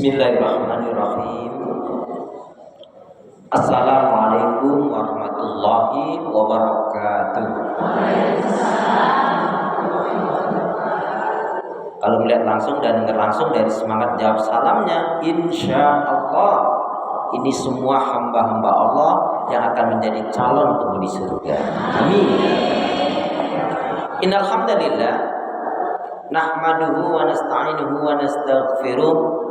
Bismillahirrahmanirrahim. Assalamualaikum warahmatullahi wabarakatuh. Kalau melihat langsung dan dengar langsung dari semangat jawab salamnya, insya Allah ini semua hamba-hamba Allah yang akan menjadi calon penghuni surga. Amin. Innal hamdalillah nahmaduhu wa nasta'inuhu wa nastaghfiruh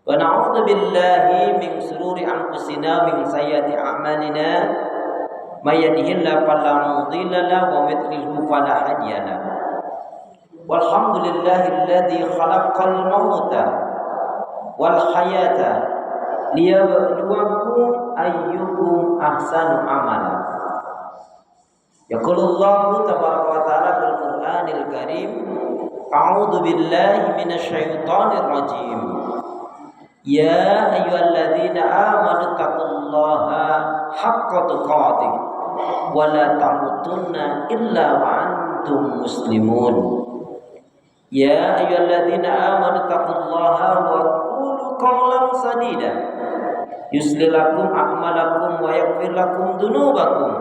wa na'udzu billahi min shururi anfusina min sayyiati a'malina may yahdihillahu fala mudilla lahu wa may yudlilhu fala hadiya lahu. Walhamdulillahilladzi khalaqal mauta wal hayata liyabluwakum ayyukum ahsanu amala. Yaqulullahu tabaraka wa ta'ala fil Qur'anil Karim, a'udzu billahi minasyaitonir rajim. Ya ayyuhalladzina amanu taqullaha haqqa tuqatih wa la tamutunna illa wa antum muslimun. Ya ayyuhalladzina amanu taqullaha wa qulu qawlan sadida yuslih lakum a'malakum wa yaghfir lakum dzunubakum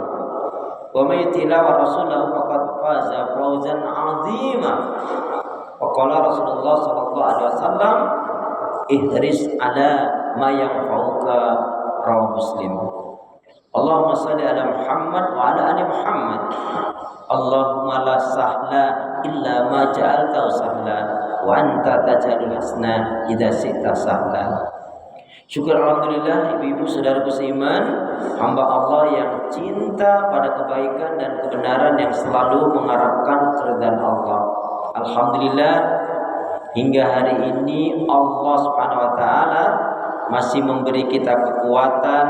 wa may yuti' wa rasulahu faqad faza fawzan 'azima. Wa qala Rasulullah sallallahu alaihi wasallam, ihris ala ma yanfa'uka, rawahu Muslim. Allahumma shalli ala Muhammad wa ala ali Muhammad. Allahumma la sahla illa ma ja'altahu sahla wa anta taj'alul hasna idza syi'ta sahla. Syukur alhamdulillah ibu-ibu saudaraku seiman, hamba Allah yang cinta pada kebaikan dan kebenaran yang selalu mengharapkan keridhaan Allah. Alhamdulillah hingga hari ini Allah Subhanahu wa taala masih memberi kita kekuatan,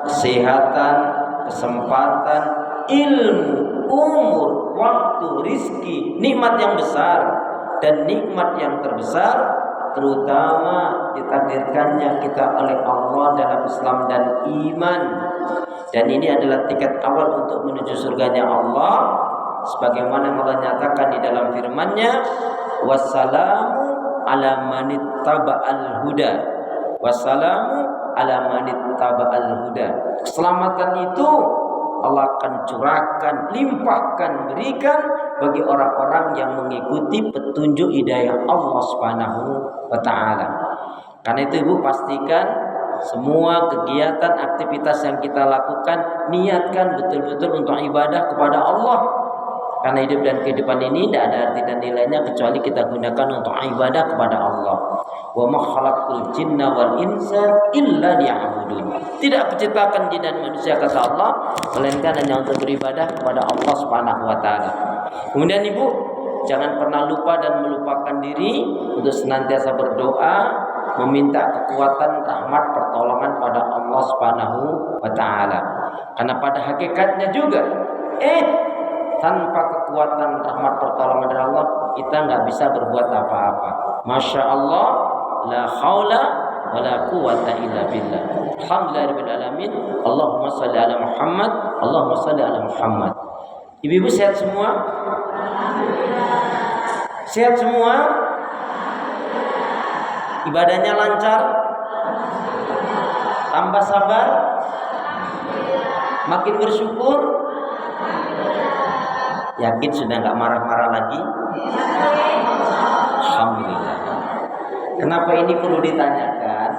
kesehatan, kesempatan, ilmu, umur, waktu, rizki, nikmat yang besar, dan nikmat yang terbesar terutama ditakdirkannya kita oleh Allah dalam Islam dan iman. Dan ini adalah tiket awal untuk menuju surganya Allah, sebagaimana Allah nyatakan di dalam firman-Nya, wassalamu ala manittaba'al huda, wassalamu ala manittaba'al huda. Keselamatan itu Allah akan curahkan, limpahkan, berikan bagi orang-orang yang mengikuti petunjuk hidayah Allah Subhanahu wa taala. Karena itu Ibu pastikan semua kegiatan aktivitas yang kita lakukan niatkan betul-betul untuk ibadah kepada Allah. Karena hidup dan kehidupan ini tidak ada arti dan nilainya kecuali kita gunakan untuk ibadah kepada Allah. Wa ma khalaqtul jinna wal insa illa liya'budun. Tidak kuciptakan jin dan manusia kata Allah melainkan hanya untuk beribadah kepada Allah Subhanahu wa taala. Kemudian Ibu jangan pernah lupa dan melupakan diri untuk senantiasa berdoa meminta kekuatan, rahmat, pertolongan pada Allah Subhanahu wa taala. Karena pada hakikatnya juga tanpa kekuatan, rahmat, pertolongan dari Allah kita nggak bisa berbuat apa-apa. Masya Allah, la haula wa la quwata illa billah. Alhamdulillahirabbil alamin. Allahumma shalli ala Muhammad. Allahumma shalli ala Muhammad. Ibu-ibu sehat semua? Sehat semua? Ibadahnya lancar? Tambah sabar? Makin bersyukur? Yakin sudah nggak marah-marah lagi? Alhamdulillah. Kenapa ini perlu ditanyakan?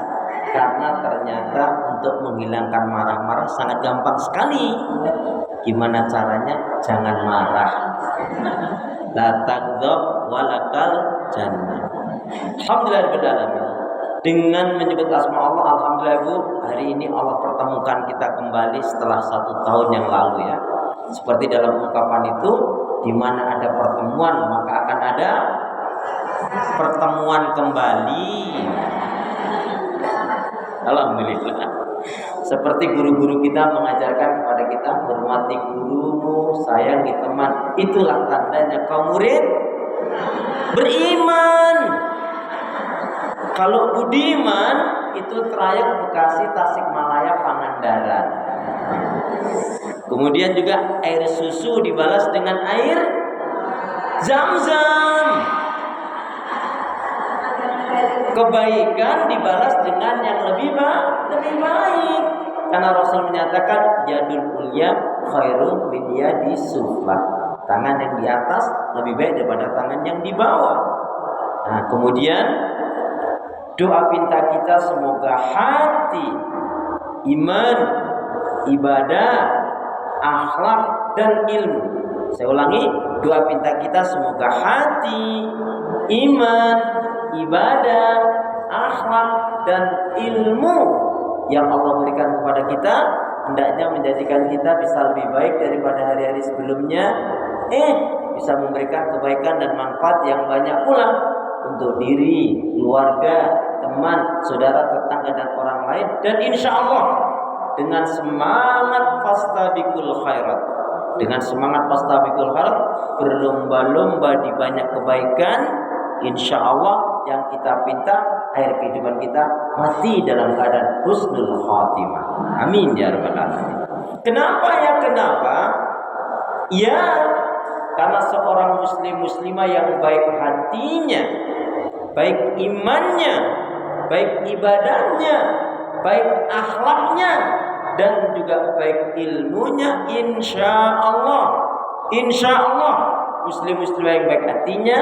Karena ternyata untuk menghilangkan marah-marah sangat gampang sekali. Gimana caranya? Jangan marah. La taghdab walakal jannah. Alhamdulillahirabbil alamin. Dengan menyebut asma Allah, alhamdulillah Bu, hari ini Allah pertemukan kita kembali setelah 1 tahun yang lalu ya. Seperti dalam ungkapan itu, di mana ada pertemuan maka akan ada pertemuan kembali. Alhamdulillah. Seperti guru-guru kita mengajarkan kepada kita, hormati gurumu, sayangi teman. Itulah tandanya kaum murid beriman. Kalau budiman itu trayek Bekasi, Tasikmalaya, Pangandaran. Kemudian juga air susu dibalas dengan air Zam-Zam. Kebaikan dibalas dengan yang lebih baik. Karena Rasul menyatakan yadul ulya khairum min yadis sufla. Tangan yang di atas lebih baik daripada tangan yang di bawah. Nah, kemudian doa pinta kita semoga hati, iman, ibadah, akhlak dan ilmu. Saya ulangi, doa pinta kita semoga hati, iman, ibadah, akhlak dan ilmu yang Allah berikan kepada kita hendaknya menjadikan kita bisa lebih baik daripada hari-hari sebelumnya, bisa memberikan kebaikan dan manfaat yang banyak pula untuk diri, keluarga, teman, saudara, tetangga dan orang lain. Dan insya Allah dengan semangat fastabiqul khairat, berlomba-lomba di banyak kebaikan, insya Allah yang kita pinta akhir kehidupan kita mati dalam keadaan husnul khatimah. Amin ya rabbal alamin. Kenapa? Ya, karena seorang muslimah yang baik hatinya, baik imannya, baik ibadahnya, baik akhlaknya, dan juga baik ilmunya, insya Allah muslimah yang baik hatinya,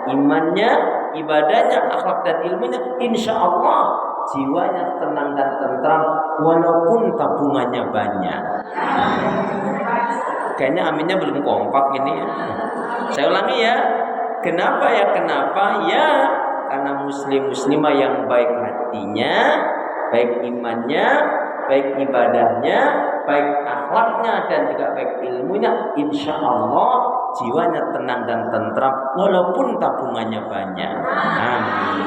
imannya, ibadahnya, akhlak dan ilmunya, insya Allah jiwanya tenang dan tentram walaupun tabungannya banyak. Kayaknya aminnya belum kompak ini ya. Saya ulangi ya. Kenapa? Ya, karena muslimah yang baik hatinya, baik imannya, baik ibadahnya, baik akhlaknya dan juga baik ilmunya, insya Allah jiwanya tenang dan tentram walaupun tabungannya banyak. Amin.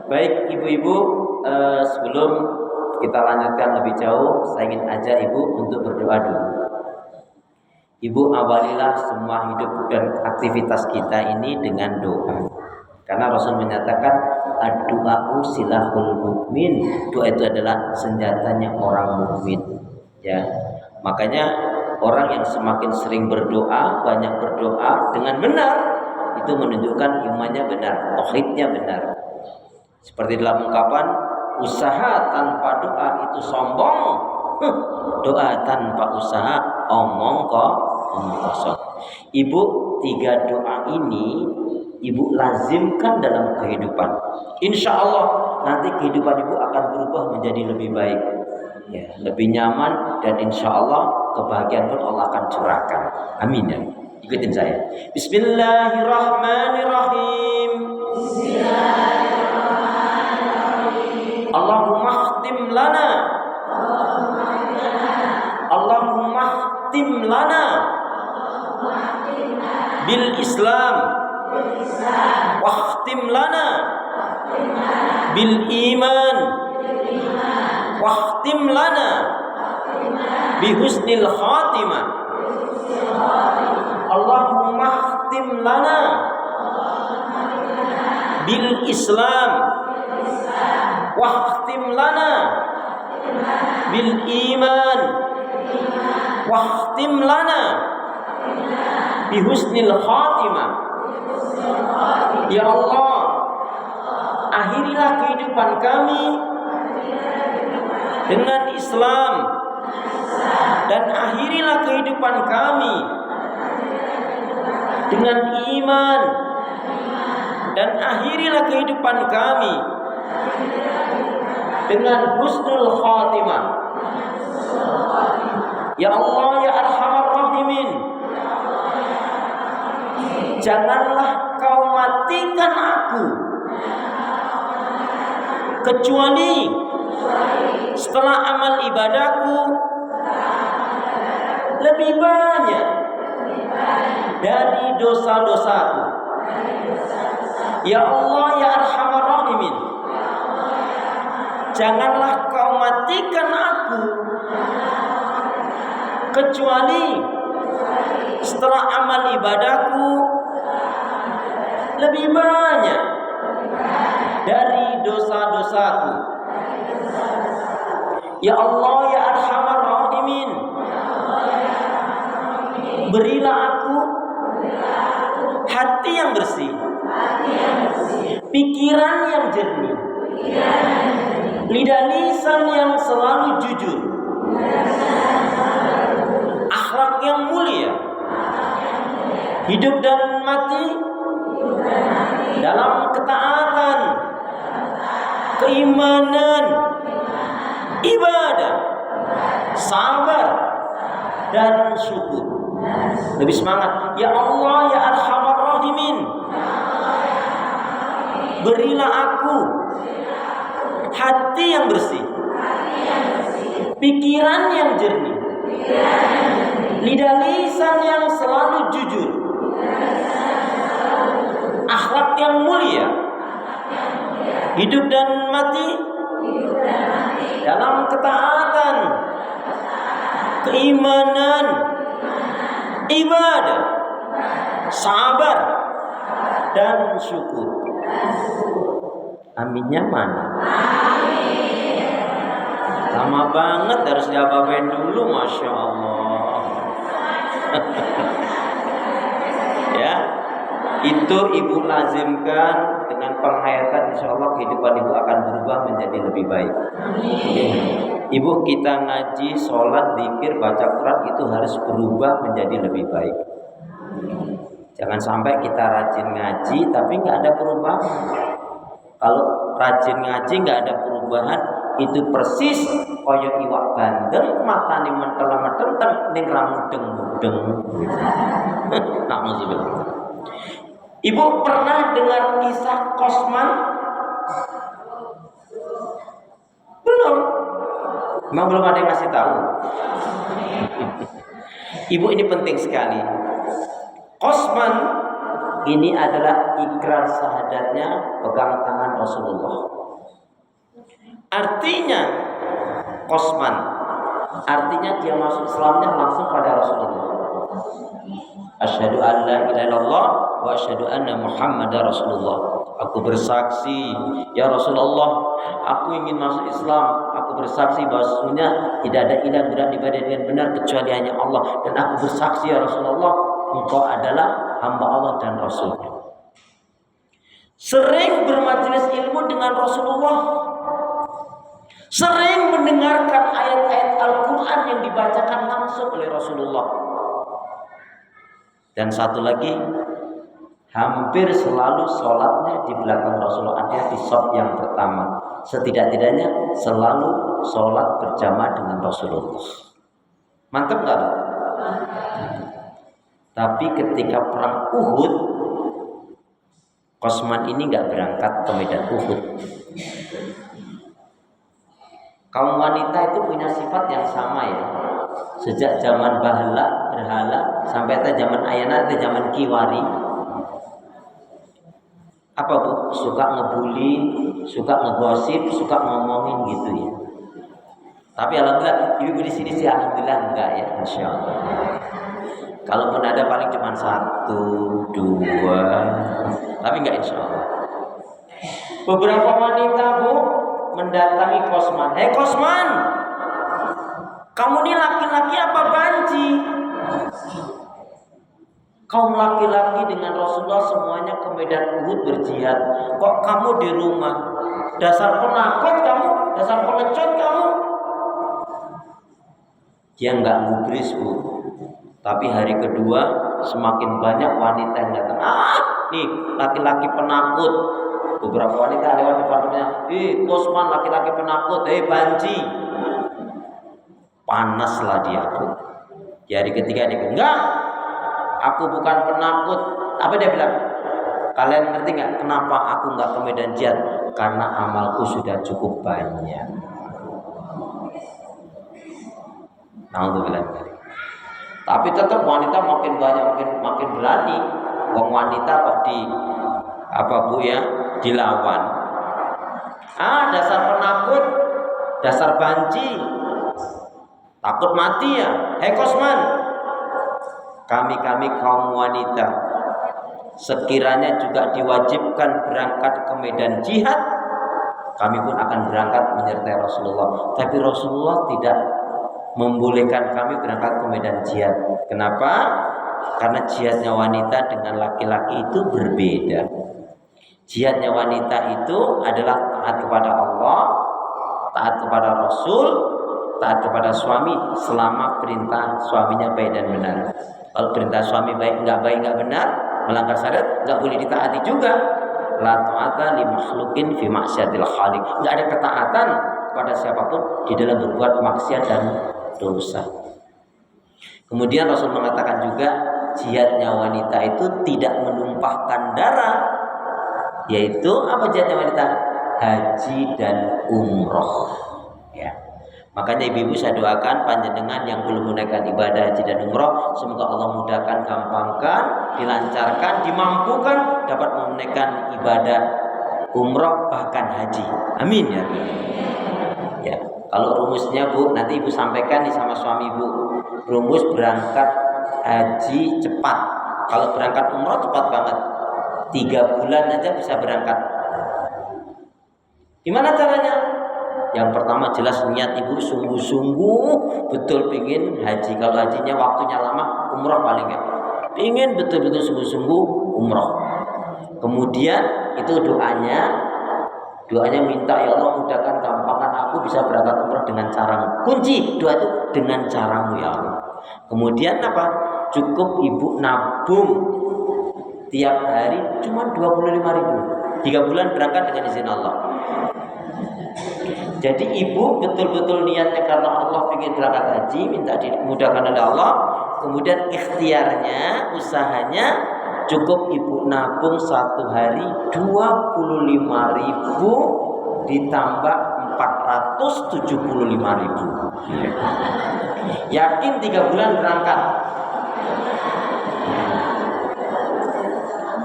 Baik ibu-ibu, sebelum kita lanjutkan lebih jauh, saya ingin ajak ibu untuk berdoa dulu. Ibu awalilah semua hidup dan aktivitas kita ini dengan doa. Karena Rasul menyatakan ad-du'a'u silahul mukmin. Doa itu adalah senjatanya orang mukmin. Ya. Makanya orang yang semakin sering berdoa, banyak berdoa dengan benar, itu menunjukkan imannya benar, tauhidnya benar. Seperti dalam ungkapan, usaha tanpa doa itu sombong. Doa tanpa usaha omong kosong. Ibu, 3 doa ini ibu lazimkan dalam kehidupan. Insya Allah nanti kehidupan ibu akan berubah menjadi lebih baik, ya, lebih nyaman, dan insya Allah kebahagiaan pun Allah akan curahkan. Amin ya. Ikutin saya. Bismillahirrahmanirrahim. Allahumma khtim lana. Allahumma khtim lana bil Islam. Wa khtim lana bil iman. Wa khtim lana bi husnil khatimah. Allahumma khtim lana bil Islam. Wa khtim lana bil iman. Wa khtim lana bi husnil khatimah. Ya Allah, akhirilah kehidupan kami dengan Islam, dan akhirilah kehidupan kami dengan iman, dan akhirilah kehidupan kami dengan husnul khatimah. Ya Allah, ya Arhamar Rahimin, janganlah kau matikan aku kecuali setelah amal ibadahku lebih banyak dari dosa-dosaku. Ya Allah, ya Arhamar Rahimin, janganlah kau matikan aku kecuali setelah amal ibadahku lebih banyak dari dosa-dosaku. Ya Allah, ya Arhamar Rahimin, berilah aku hati yang bersih, pikiran yang jernih, lidah lisan yang selalu jujur, akhlak yang mulia, hidup dan mati dalam ketaatan, keimanan, ibadah, sabar, dan syukur. Lebih semangat, ya Allah ya Arhamar Rahimin, berilah aku hati yang bersih, pikiran yang jernih, lidah lisan yang selalu jujur, akhlak yang mulia, hidup dan mati dalam ketaatan, keimanan, ibadah, sabar, dan syukur. Aminnya mana? Lama banget, harus diapa-apain dulu, Masya Allah. Ya, itu ibu lazimkan dengan penghayatan, insya Allah kehidupan ibu akan berubah menjadi lebih baik. Ibu, kita ngaji, sholat, zikir, baca Quran itu harus berubah menjadi lebih baik. Jangan sampai kita rajin ngaji tapi nggak ada perubahan. Kalau rajin ngaji nggak ada perubahan, itu persis koyo iwak bandeng, matane mentel-mentel ning ramudeng mudeng. Nauzubillah. Ibu pernah dengar kisah Kosman? Belum. Memang belum ada yang ngasih tahu. Ibu, ini penting sekali. Kosman ini adalah ikrar syahadatnya pegang tangan Rasulullah. Artinya Kosman, artinya dia masuk Islamnya langsung pada Rasulullah. Asyhadu an la ilaha illallah wa asyhadu anna Muhammadar Rasulullah. Aku bersaksi, ya Rasulullah, aku ingin masuk Islam. Aku bersaksi bahwasanya tidak ada ilah berat ibadah dengan benar kecuali hanya Allah. Dan aku bersaksi, ya Rasulullah, engkau adalah hamba Allah dan Rasulnya. Sering bermajelis ilmu dengan Rasulullah, sering mendengarkan ayat-ayat Al-Quran yang dibacakan langsung oleh Rasulullah. Dan satu lagi, hampir selalu sholatnya di belakang Rasulullah, ada di shaf yang pertama. Setidak-tidaknya selalu sholat berjamaah dengan Rasulullah. Mantap nggak? Tapi ketika perang Uhud, Kosman ini nggak berangkat ke medan Uhud. Kaum wanita itu punya sifat yang sama ya. Sejak zaman berhala sampai ke zaman ayana, ke zaman kiwari. Apa Bu? Suka ngebully, suka ngegosip, suka ngomongin gitu ya. Tapi alhamdulillah ibu di sini sih alhamdulillah enggak ya, Masya Allah. Kalaupun ada paling cuma 1, 2, tapi enggak insya Allah. Beberapa wanita Bu mendatangi Kosman. Hei Kosman, kamu ini laki-laki apa banci? Kaum laki-laki dengan Rasulullah semuanya ke medan Uhud berjihad. Kok kamu di rumah? Dasar penakut kamu, dasar pengecut kamu. Dia nggak gubris Bu. Tapi hari kedua semakin banyak wanita yang datang. Nih laki-laki penakut. Beberapa wanita lewat depannya. Kosman laki-laki penakut. Banci. Panaslah dia Bu. Di hari ketiga dia bilang, enggak. Aku bukan penakut. Apa dia bilang? Kalian ngerti nggak kenapa aku nggak ke medan jihad? Karena amalku sudah cukup banyak. Alhamdulillah. Tapi tetap wanita makin banyak, makin berani. Wong wanita kok Bu ya, dilawan. Dasar penakut, dasar banci, takut mati ya. Hei Kosman, kami kaum wanita sekiranya juga diwajibkan berangkat ke medan jihad, kami pun akan berangkat menyertai Rasulullah. Tapi Rasulullah tidak membolehkan kami berangkat ke medan jihad. Kenapa? Karena jihadnya wanita dengan laki-laki itu berbeda. Jihadnya wanita itu adalah taat kepada Allah, taat kepada Rasul, taat kepada suami selama perintah suaminya baik dan benar. Kalau perintah suami nggak baik nggak benar, melanggar syariat, nggak boleh ditaati juga. La ta'ata li makhluqin fi maksiatil khaliq. Nggak ada ketaatan kepada siapapun di dalam berbuat maksiat dan dosa. Kemudian Rasul mengatakan juga jihadnya wanita itu tidak menumpahkan darah, yaitu apa jihadnya wanita? Haji dan umroh. Ya. Makanya ibu-ibu saya doakan panjenengan yang belum menunaikan ibadah haji dan umroh, semoga Allah mudahkan, gampangkan, dilancarkan, dimampukan dapat menunaikan ibadah umroh bahkan haji. Amin ya. Ya. Kalau rumusnya Bu, nanti ibu sampaikan nih sama suami ibu. Rumus berangkat haji cepat. Kalau berangkat umroh cepat banget. 3 bulan aja bisa berangkat. Gimana caranya? Yang pertama jelas niat ibu sungguh-sungguh betul pingin haji. Kalau hajinya waktunya lama, umroh paling enggak. Pingin betul-betul sungguh-sungguh umroh. Kemudian itu doanya minta ya Allah mudahkan, gampangkan aku bisa berangkat umroh dengan caramu. Kunci doa itu dengan caramu ya Allah. Kemudian apa? Cukup ibu nabung tiap hari cuma 25.000. 3 bulan berangkat dengan izin Allah. Jadi ibu betul-betul niatnya karena Allah ingin berangkat haji, minta dimudahkan oleh Allah. Kemudian ikhtiarnya, usahanya cukup ibu nabung 1 hari 25.000 ditambah 475.000. Yakin 3 bulan berangkat.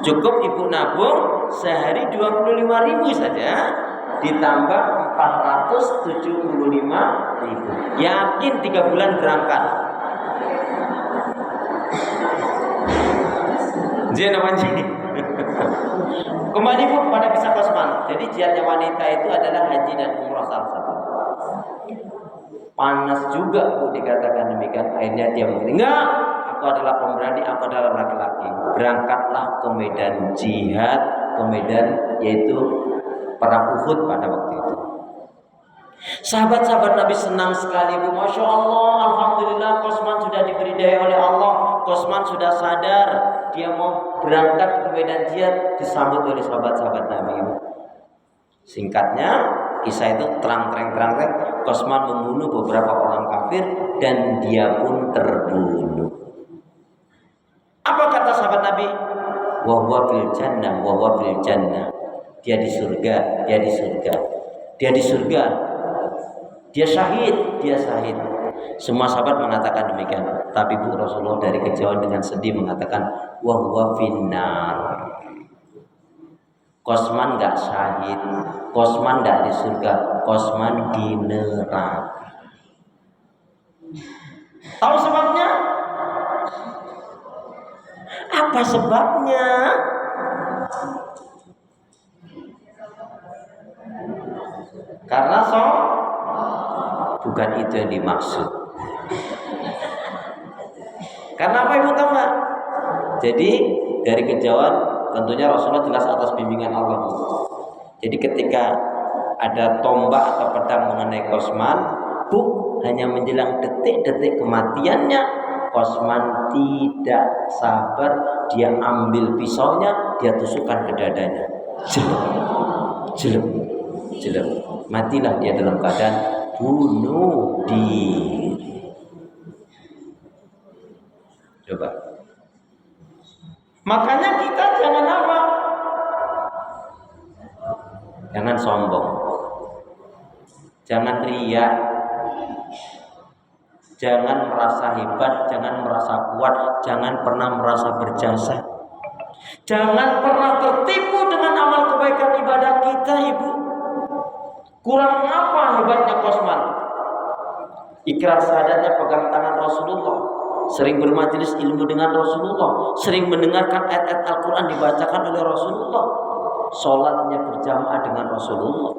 Cukup ibu nabung sehari 25.000 saja ditambah 475.000. Yakin 3 bulan berangkat. Dia namanya. Kembali Bu pada kisah Kosman. Jadi jihadnya wanita itu adalah haji dan umroh salah satu. Panas juga Bu dikatakan demikian. Akhirnya dia mengatakan, enggak, aku adalah pemberani, aku adalah laki-laki. Berangkatlah ke medan jihad, ke medan yaitu perang Uhud pada waktu itu. Sahabat-sahabat Nabi senang sekali Bu. Masya Allah, alhamdulillah Kosman sudah diberi daya oleh Allah. Kosman sudah sadar dia mau berangkat ke medan jihad, disambut oleh sahabat-sahabat Nabi Bu. Singkatnya kisah itu terang. Kosman membunuh beberapa orang kafir dan dia pun terbunuh. Apa kata sahabat Nabi? Wa huwa fil jannah, wa huwa fil jannah. Dia di surga, dia di surga. Dia di surga. Dia syahid. Semua sahabat mengatakan demikian. Tapi Bu Rasulullah dari kejauhan dengan sedih mengatakan wa huwa finnar. Kosman enggak syahid, Kosman enggak di surga, Kosman di neraka. Tahu sebabnya? Apa sebabnya? Karena bukan itu yang dimaksud. Karena apa Ibu tahu nggak? Jadi dari kejauhan tentunya Rasulullah jelas atas bimbingan Allah. Jadi ketika ada tombak atau pedang mengenai Kosman, hanya menjelang detik-detik kematiannya, Kosman tidak sabar, dia ambil pisaunya, dia tusukkan ke dadanya. Jelek. Matilah dia dalam keadaan bunuh diri. Coba. Makanya kita jangan apa? Jangan sombong. Jangan riya. Jangan merasa hebat, jangan merasa kuat, jangan pernah merasa berjasa. Jangan pernah tertipu dengan amal kebaikan ibadah kita, Ibu. Kurang apa hebatnya Kosman? Ikrar syahadatnya pegang tangan Rasulullah, sering bermajelis ilmu dengan Rasulullah, sering mendengarkan ayat-ayat Al-Quran dibacakan oleh Rasulullah, sholatnya berjamaah dengan Rasulullah.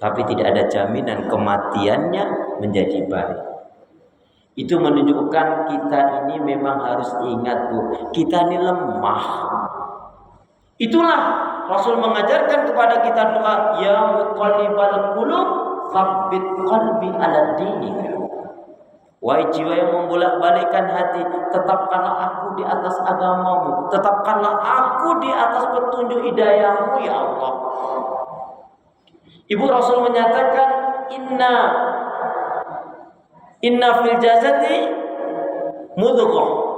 Tapi tidak ada jaminan kematiannya menjadi baik. Itu menunjukkan kita ini memang harus ingat Bu, kita ini lemah. Itulah Rasul mengajarkan kepada kita doa, ya muqallibal qulub, tsabbit qalbi ala dinika. Wahai jiwa yang membolak-balikkan hati, tetapkanlah aku di atas agamamu, tetapkanlah aku di atas petunjuk hidayahmu ya Allah. Ibu Rasul menyatakan, inna fil jasadi mudghah.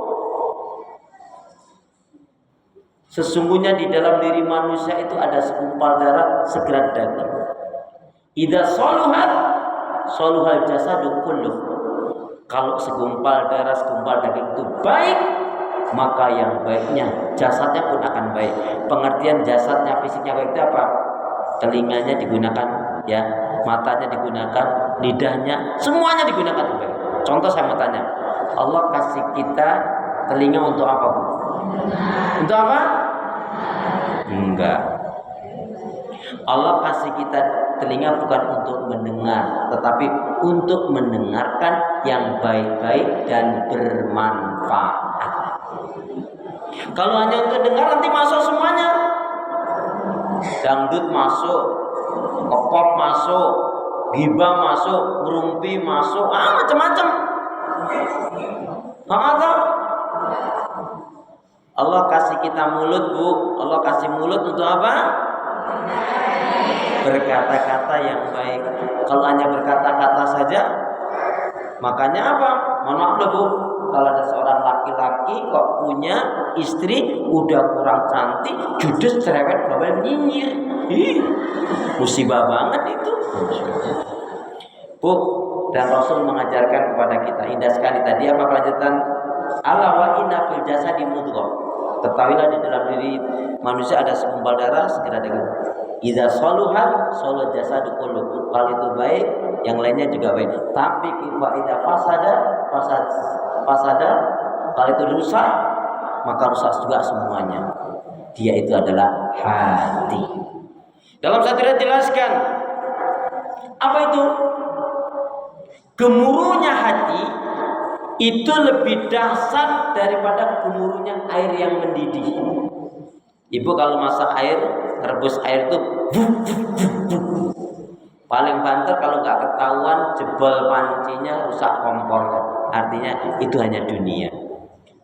Sesungguhnya di dalam diri manusia itu ada segumpal darah, segerat daging. Idza saluhat saluhal jasadu kulluh. Kalau segumpal darah, segumpal daging itu baik, maka yang baiknya jasadnya pun akan baik. Pengertian jasadnya, fisiknya baik itu apa? Telinganya digunakan, ya, matanya digunakan, lidahnya, semuanya digunakan baik. Contoh saya mau tanya, Allah kasih kita telinga untuk apa, Bu? Untuk apa? Enggak. Allah kasih kita telinga bukan untuk mendengar, tetapi untuk mendengarkan yang baik-baik dan bermanfaat. Kalau hanya untuk dengar, nanti masuk semuanya. Dangdut masuk, pop masuk, ghibah masuk, ngerumpi masuk, macam-macam. Allah kasih kita mulut, Bu. Allah kasih mulut untuk apa? Berkata-kata yang baik. Kalau hanya berkata-kata saja, makanya apa? Mohon maaf loh, Bu. Kalau ada seorang laki-laki kok punya istri udah kurang cantik, judes, cerewet, bawel, nyinyir. Musibah banget itu. Bu, dan Rasul mengajarkan kepada kita, indah sekali tadi apa kelanjutan? Ala wa inna fil jasadi mudghah. Ketahuilah di dalam diri manusia ada segumpal darah, segera daging. Idza saluhat saluhal jasadu kulluh. Kalau itu baik, yang lainnya juga baik. Tapi idza fasada, kalau itu rusak, maka rusak juga semuanya. Dia itu adalah hati. Dalam satu ayat jelaskan apa itu? Gemuruhnya hati itu lebih dahsyat daripada gemuruhnya air yang mendidih. Ibu kalau masak air, rebus air itu paling banter kalau nggak ketahuan jebol pancinya, rusak kompornya. Artinya itu hanya dunia.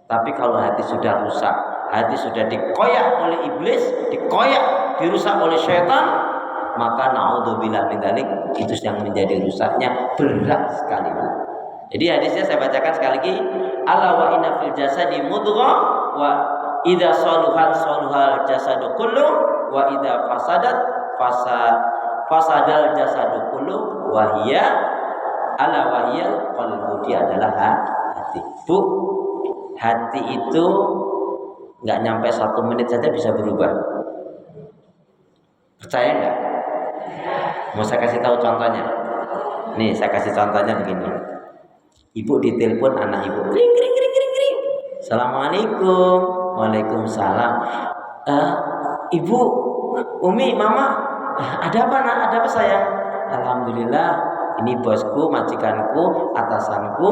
Tapi kalau hati sudah rusak, hati sudah dikoyak oleh iblis, dikoyak, dirusak oleh syaitan, maka naudzubillah min dzalik, itu yang menjadi rusaknya berat sekali, Bu. Jadi hadisnya saya bacakan sekali lagi. Ala wa inna fil jasadi mudghah wa idza saluhat saluhal jasadu kullu wa idza fasadal jasadu kullu wa hiya ala wa hiya qalbu. Dia adalah hati. Bu, hati itu enggak nyampe 1 menit saja bisa berubah. Percaya enggak? Mau saya kasih tahu contohnya. Nih, saya kasih contohnya begini. Ibu ditelepon anak ibu, kring kring kring kring kring. Assalamualaikum. Waalaikumsalam. Ibu, Umi, Mama, ada apa nak? Ada apa sayang? Alhamdulillah, ini bosku, majikanku, atasanku,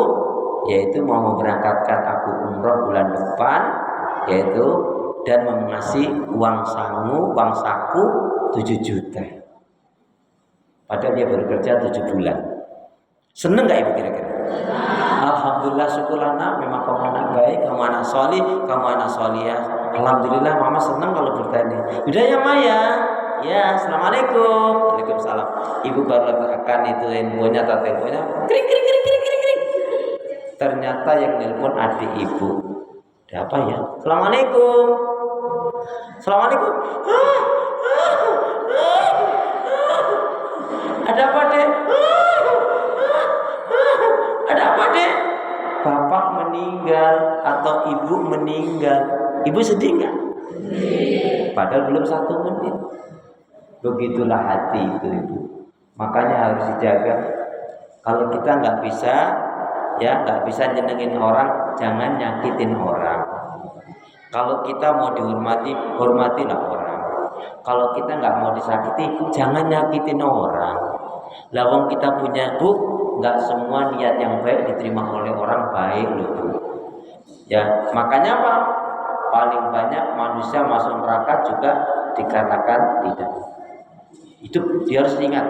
yaitu mau memberangkatkan aku umroh bulan depan, yaitu dan mengasih uang saku 7 juta. Padahal dia baru kerja 7 bulan. Seneng gak ibu kira-kira? Alhamdulillah, syukurlah nak, memang kamu anak baik, kamu anak solih, kamu anak solihah. Alhamdulillah, mama senang kalau bertanya. Udah ya Maya? Ya, assalamualaikum. Waalaikumsalam. Ibu baru letakkan itu handphonenya atau teleponnya. Kring kring kring kring kring kring. Ternyata yang nelpon adik ibu. Ada apa ya? Assalamualaikum. Assalamualaikum. Ada apa dek? Ada apa dek? Bapak meninggal atau ibu meninggal. Ibu sedih nggak? Padahal belum 1 menit. Begitulah hati itu ibu. Makanya harus dijaga. Kalau kita nggak bisa nyenengin orang, jangan nyakitin orang. Kalau kita mau dihormati, hormatilah orang. Kalau kita nggak mau disakiti, jangan nyakitin orang. Lawang kita punya Bu, nggak semua niat yang baik diterima oleh orang baik loh Bu. Ya, makanya apa? Paling banyak manusia masuk neraka juga dikarenakan tidak. Itu dia harus ingat.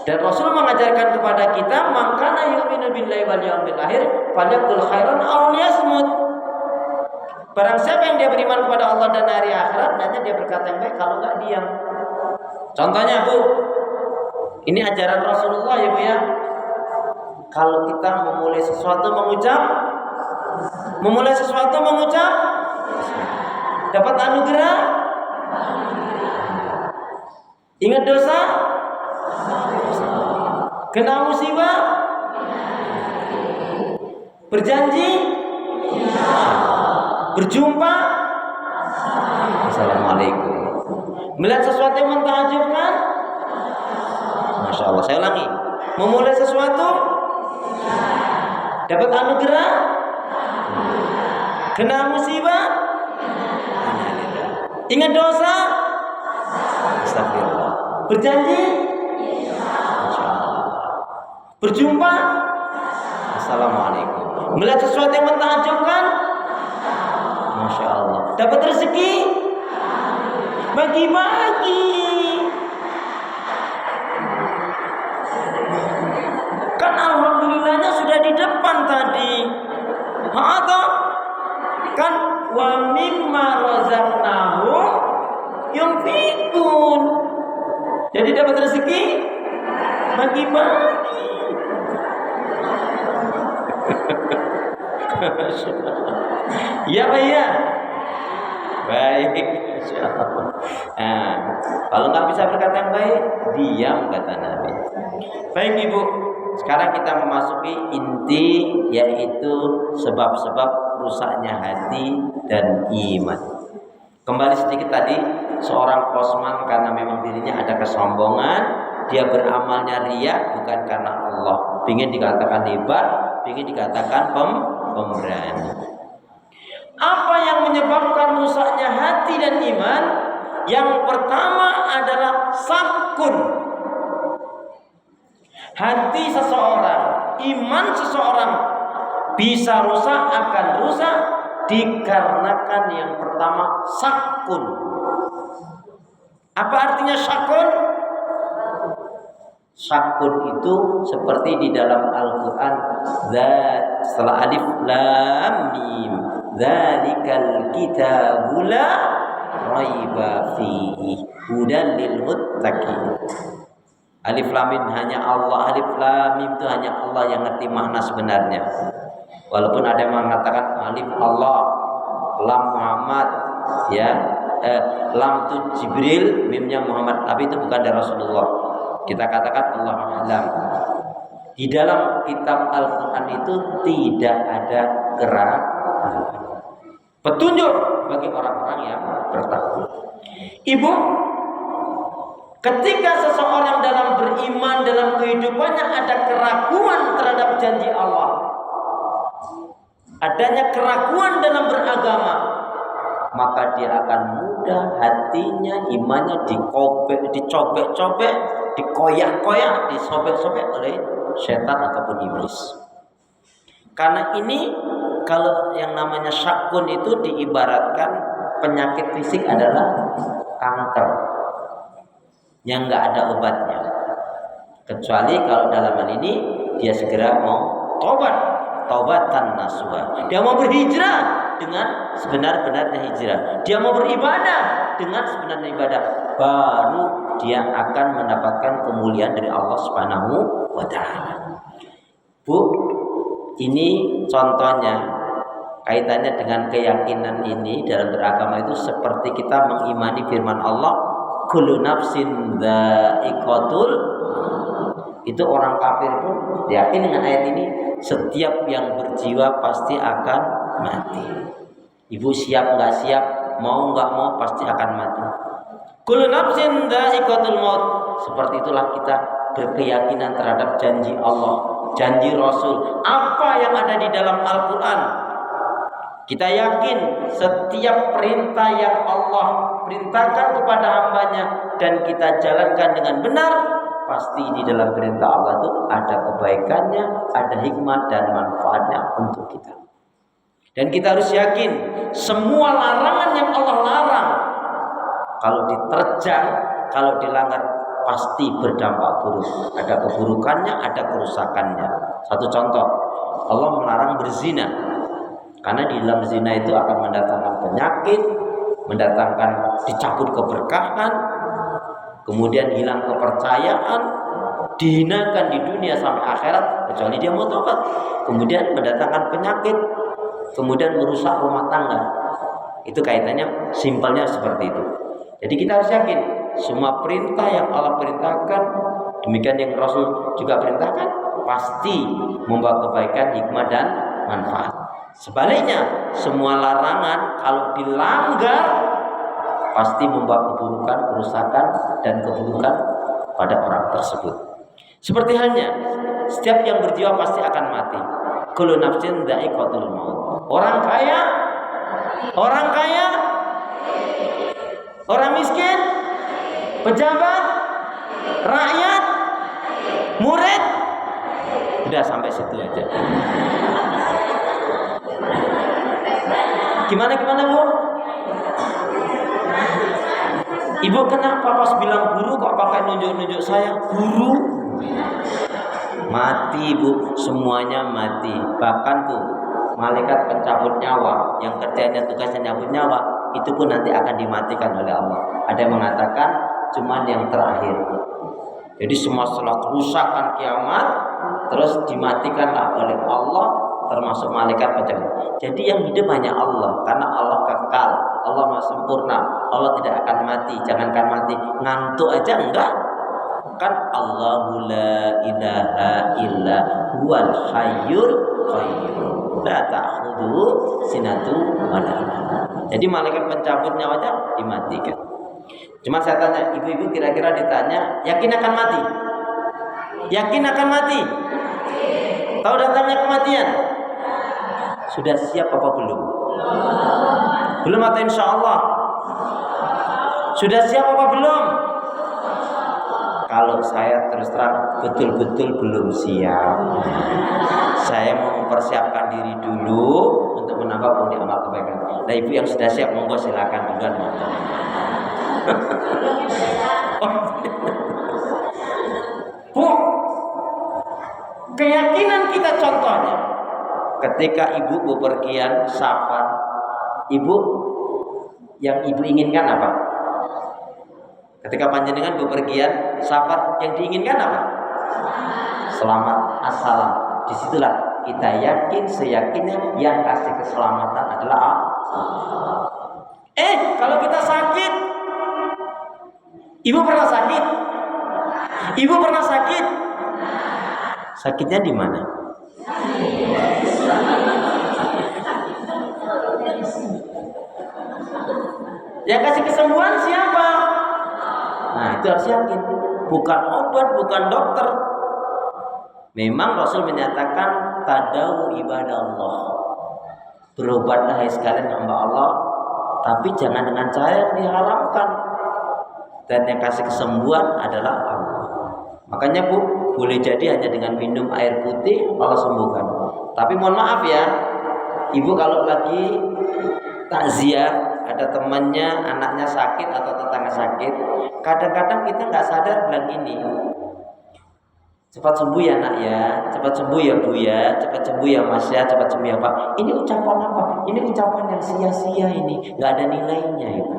Dan Rasul mengajarkan kepada kita, "Man kana yu'minu billahi wal yawmil akhir falyaqul khairan aw liyasmut." Barang siapa yang dia beriman kepada Allah dan hari akhirat, hendaknya dia berkata yang baik, kalau enggak diam. Contohnya, Bu, ini ajaran Rasulullah ya, Bu ya. Kalau kita memulai sesuatu mengucap dapat anugerah. Ingat dosa, kena musibah, berjanji, berjumpa, assalamualaikum. Melihat sesuatu yang mentakjubkan, masya Allah. Saya ulangi, memulai sesuatu, dapat anugerah, kena musibah, ingat dosa, astagfirullah, berjanji, berjumpa, assalamualaikum. Melihat sesuatu yang mentakjubkan, masya Allah. Dapat rezeki, bagi-bagi. Kan alhamdulillahnya sudah di depan tadi. Atau kan wa mimma razaqnahum yunfiqun. Jadi dapat rezeki, bagi-bagi. Ya Pak ya. Baik, insyaallah. Kalau nggak bisa berkata yang baik, diam kata Nabi. Baik Ibu, sekarang kita memasuki inti, yaitu sebab-sebab rusaknya hati dan iman. Kembali sedikit tadi, seorang posman karena memang dirinya ada kesombongan, dia beramalnya riya bukan karena Allah. Ingin dikatakan hebat, ingin dikatakan pemberani. Apa yang menyebabkan rusaknya hati dan iman? Yang pertama adalah sakun. Hati seseorang, iman seseorang bisa rusak, akan rusak dikarenakan yang pertama sakun. Apa artinya sakun? Sakun itu seperti di dalam Al-Quran, setelah alif lam mim, dzalikal kitabu la raiba fihi hudan lil muttaqin. Alif lam mim hanya Allah, alif lam mim itu hanya Allah yang ngerti makna sebenarnya. Walaupun ada yang mengatakan alif Allah, lam Muhammad, ya, lam itu Jibril, mimnya Muhammad, tapi itu bukan dari Rasulullah. Kita katakan Allah alam. Di dalam kitab Al-Quran itu tidak ada keraguan. Petunjuk bagi orang-orang yang bertakwa. Ibu, ketika seseorang dalam beriman, dalam kehidupannya ada keraguan terhadap janji Allah, adanya keraguan dalam beragama, maka dia akan mudah hatinya, imannya dicobek-cobek, dikoyak-koyak, disobek-sobek oleh setan ataupun iblis. Karena ini, kalau yang namanya syakun itu diibaratkan penyakit fisik adalah kanker yang nggak ada obatnya, kecuali kalau dalam hal ini dia segera mau taubatan nasuha. Dia mau berhijrah dengan sebenar-benarnya hijrah. Dia mau beribadah dengan sebenarnya ibadah. Baru dia akan mendapatkan kemuliaan dari Allah Subhanahu wa taala. Bu, ini contohnya kaitannya dengan keyakinan ini dalam beragama itu seperti kita mengimani firman Allah, kullu nafsin dha'iqatul. Itu orang kafir pun yakin dengan ayat ini, setiap yang berjiwa pasti akan mati. Ibu siap nggak siap, mau nggak mau pasti akan mati. Kullu nafsin dha'iqatul maut. Seperti itulah kita berkeyakinan terhadap janji Allah, janji Rasul, apa yang ada di dalam Al-Quran. Kita yakin setiap perintah yang Allah perintahkan kepada hambanya dan kita jalankan dengan benar, pasti di dalam perintah Allah itu ada kebaikannya, ada hikmah dan manfaatnya untuk kita. Dan kita harus yakin semua larangan yang Allah larang kalau diterjang, kalau dilanggar pasti berdampak buruk. Ada keburukannya, ada kerusakannya. Satu contoh, Allah melarang berzina. Karena di dalam zina itu akan mendatangkan penyakit, mendatangkan dicabut keberkahan, kemudian hilang kepercayaan, dihinakan di dunia sampai akhirat kecuali dia mau tobat. Kemudian mendatangkan penyakit, kemudian merusak rumah tangga. Itu kaitannya, simpelnya seperti itu. Jadi kita harus yakin semua perintah yang Allah perintahkan, demikian yang Rasul juga perintahkan, pasti membawa kebaikan, hikmah dan manfaat. Sebaliknya, semua larangan kalau dilanggar pasti membawa keburukan, kerusakan dan keburukan pada orang tersebut. Seperti halnya setiap yang berjiwa pasti akan mati. Kullu nafsin dha'iqatul maut. Orang kaya, orang miskin, pejabat, rakyat, murid, udah sampai situ aja. Gimana Bu? Ibu kenapa pas bilang guru kok pakai nunjuk-nunjuk saya? Guru mati Bu, semuanya mati. Bahkan tuh malaikat pencabut nyawa yang kerjanya tugasnya nyabut nyawa, itu pun nanti akan dimatikan oleh Allah. Ada yang mengatakan cuman yang terakhir. Jadi semua setelah kerusakan kiamat terus dimatikanlah oleh Allah, termasuk malaikat pencabut. Jadi yang hidup hanya Allah, karena Allah kekal, Allah maha sempurna, Allah tidak akan mati. Jangankan mati, ngantuk aja enggak. Kan Allahu la ilaha illa huwal hayyul qayyum la ta'khudhuhu sinatun wa la nawm. Jadi malaikat pencabut nyawanya dimatikan. Cuma saya tanya, ibu-ibu kira-kira ditanya, yakin akan mati? Yakin akan mati? Tahu datangnya kematian? Sudah siap apa belum? Belum atau insya Allah? Sudah siap apa belum? Kalau saya terus terang betul-betul belum siap. Saya mau mempersiapkan diri dulu untuk menambah pundi amal kebaikan. Nah ibu yang sudah siap monggo silakan duluan. Bu, keyakinan kita contohnya ketika ibu bepergian safar, ibu yang ibu inginkan apa? Ketika panjenengan bepergian safar, yang diinginkan apa? Selamat, assalam. Disitulah kita yakin seyakinnya yang kasih keselamatan adalah Allah. Kalau kita sakit, ibu pernah sakit? Ibu pernah sakit? Sakitnya di mana? Yang kasih kesembuhan siapa? Nah itu harus yakin. Bukan obat, bukan dokter. Memang Rasul menyatakan tadawu ibadah Allah, berobatlah hai sekalian hamba Allah, tapi jangan dengan cara yang diharamkan. Dan yang kasih kesembuhan adalah Allah. Makanya Bu, boleh jadi hanya dengan minum air putih Allah sembuhkan. Tapi mohon maaf ya, ibu kalau lagi takziah, ada temannya anaknya sakit atau tetangga sakit, kadang-kadang kita nggak sadar bilang gini, cepat sembuh ya nak ya, cepat sembuh ya Bu ya, cepat sembuh ya Mas ya, cepat sembuh ya Pak. Ini ucapan apa? Ini ucapan yang sia-sia, ini nggak ada nilainya Ibu.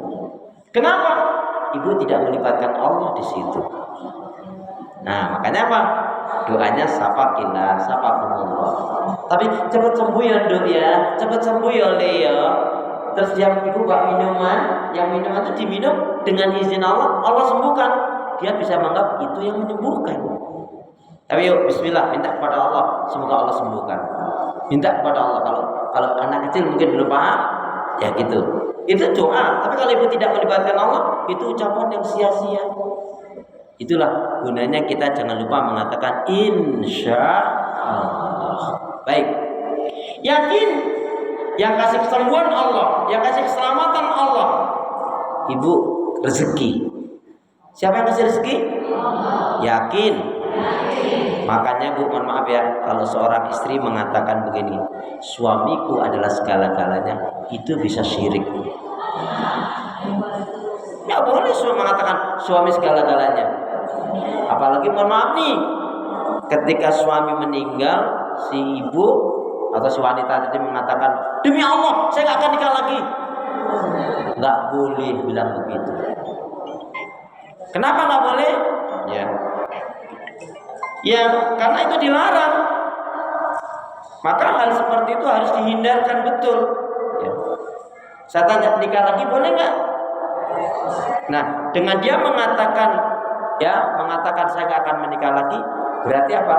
Kenapa? Ibu tidak melibatkan Allah di situ. Nah makanya apa? Doanya safakillah, safakumullah. Tapi cepat sembuh ya Dok ya, cepat sembuh ya Leo. Terus yang ibu buat minuman, yang minuman itu diminum dengan izin Allah, Allah sembuhkan. Dia bisa menganggap itu yang menyembuhkan. Tapi yuk bismillah, minta kepada Allah, semoga Allah sembuhkan. Minta kepada Allah. Kalau anak kecil mungkin belum paham, ya gitu. Itu doa. Tapi kalau ibu tidak melibatkan Allah, itu ucapan yang sia-sia. Itulah gunanya kita jangan lupa mengatakan insya Allah. Baik. Yakin yang kasih kesembuhan Allah, yang kasih keselamatan Allah. Ibu rezeki. Siapa yang kasih rezeki? Yakin. Makanya Bu, mohon maaf ya, kalau seorang istri mengatakan begini, suamiku adalah segala-galanya, itu bisa syirik. Ya Nggak boleh suami mengatakan suami segala-galanya. Apalagi mohon maaf nih, ketika suami meninggal, si ibu atau si wanita tadi mengatakan, demi Allah saya nggak akan nikah lagi. Nggak boleh bilang begitu. Kenapa nggak boleh? Ya karena itu dilarang. Maka hal seperti itu harus dihindarkan betul. Ya. Saya tanya, nikah lagi boleh nggak? Nah, dengan dia mengatakan saya nggak akan menikah lagi, berarti apa?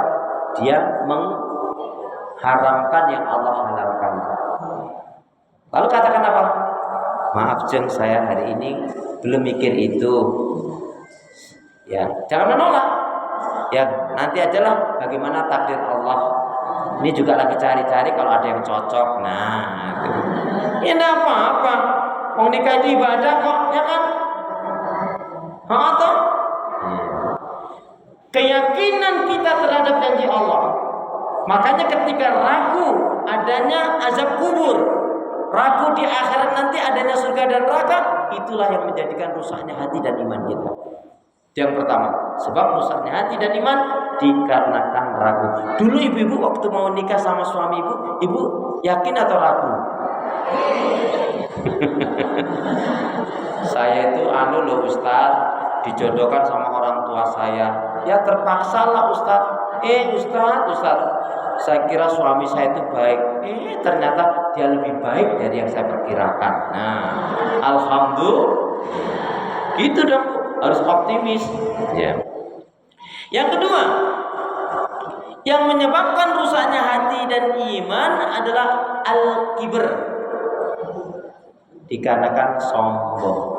Dia mengharamkan yang Allah halalkan. Lalu katakan apa? Maaf Jeng, saya hari ini belum mikir itu. Ya, jangan menolak. Ya, nanti ajalah bagaimana takdir Allah. Ini juga lagi cari-cari kalau ada yang cocok. Nah, itu. Ya enggak apa-apa. Mau nikah itu ibadah kok, ya kan? Atau keyakinan kita terhadap janji Allah. Makanya ketika ragu adanya azab kubur, ragu di akhirat nanti adanya surga dan neraka, itulah yang menjadikan rusaknya hati dan iman kita. Yang pertama, sebab rusaknya hati dan iman dikarenakan ragu. Dulu ibu-ibu waktu mau nikah sama suami ibu yakin atau ragu? Saya itu loh Ustaz, dijodohkan sama orang tua saya. Ya terpaksa lah Ustaz. Ustaz, saya kira suami saya itu baik. Ternyata dia lebih baik dari yang saya perkirakan. Nah, alhamdulillah. Gitu dong, harus optimis. Ya. Yang kedua, yang menyebabkan rusaknya hati dan iman adalah al-kibr, dikarenakan sombong.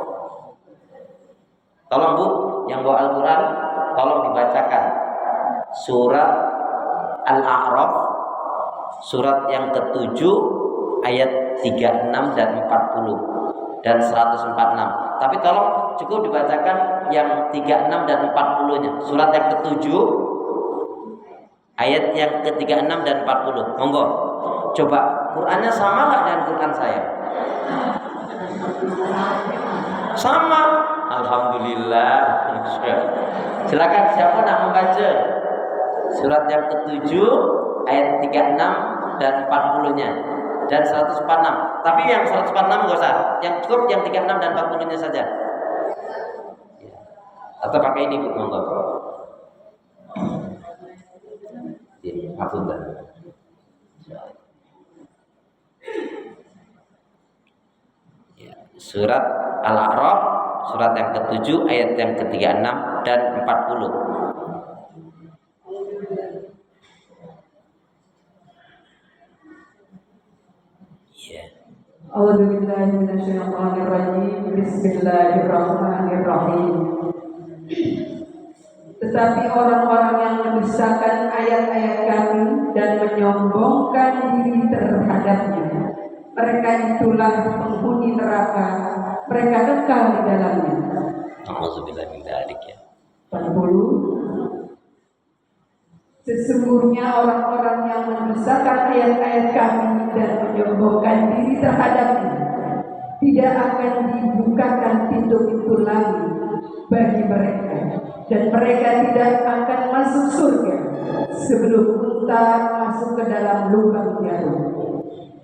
Tolong Bu, yang bawa Al-Quran, tolong dibacakan surat Al-A'raf, surat yang ke-7 ayat 36 dan 40 dan 146. Tapi tolong cukup dibacakan yang 36 dan 40-nya. Surat yang ke-7 ayat yang ke-36 dan 40. Monggo. Coba Qurannya sama nggak dengan Quran saya? Sama. Alhamdulillah. Silakan siapa nak membaca surat yang ke-7 ayat 36 dan 40-nya dan 146. Tapi yang 146 enggak usah. Yang cukup yang 36 dan 40-nya saja. Atau pakai ini Bu, monggo. Ini hafundan. Surat Al-A'raf, surat yang ke-7 ayat yang ke-36 dan 40. A'udzubillahi minasyaitonirrajim. Bismillahirrahmanirrahim. Tetapi orang-orang yang mendustakan ayat-ayat Kami dan menyombongkan diri terhadapnya, mereka itulah penghuni neraka, mereka kekal di dalamnya. Alhamdulillah min dzalik ya. 40. Sesungguhnya orang-orang yang mendustakan ayat-ayat Kami dan menyombongkan diri terhadapnya, tidak akan dibukakan pintu-pintu lagi bagi mereka, dan mereka tidak akan masuk surga sebelum unta masuk ke dalam lubang jarum.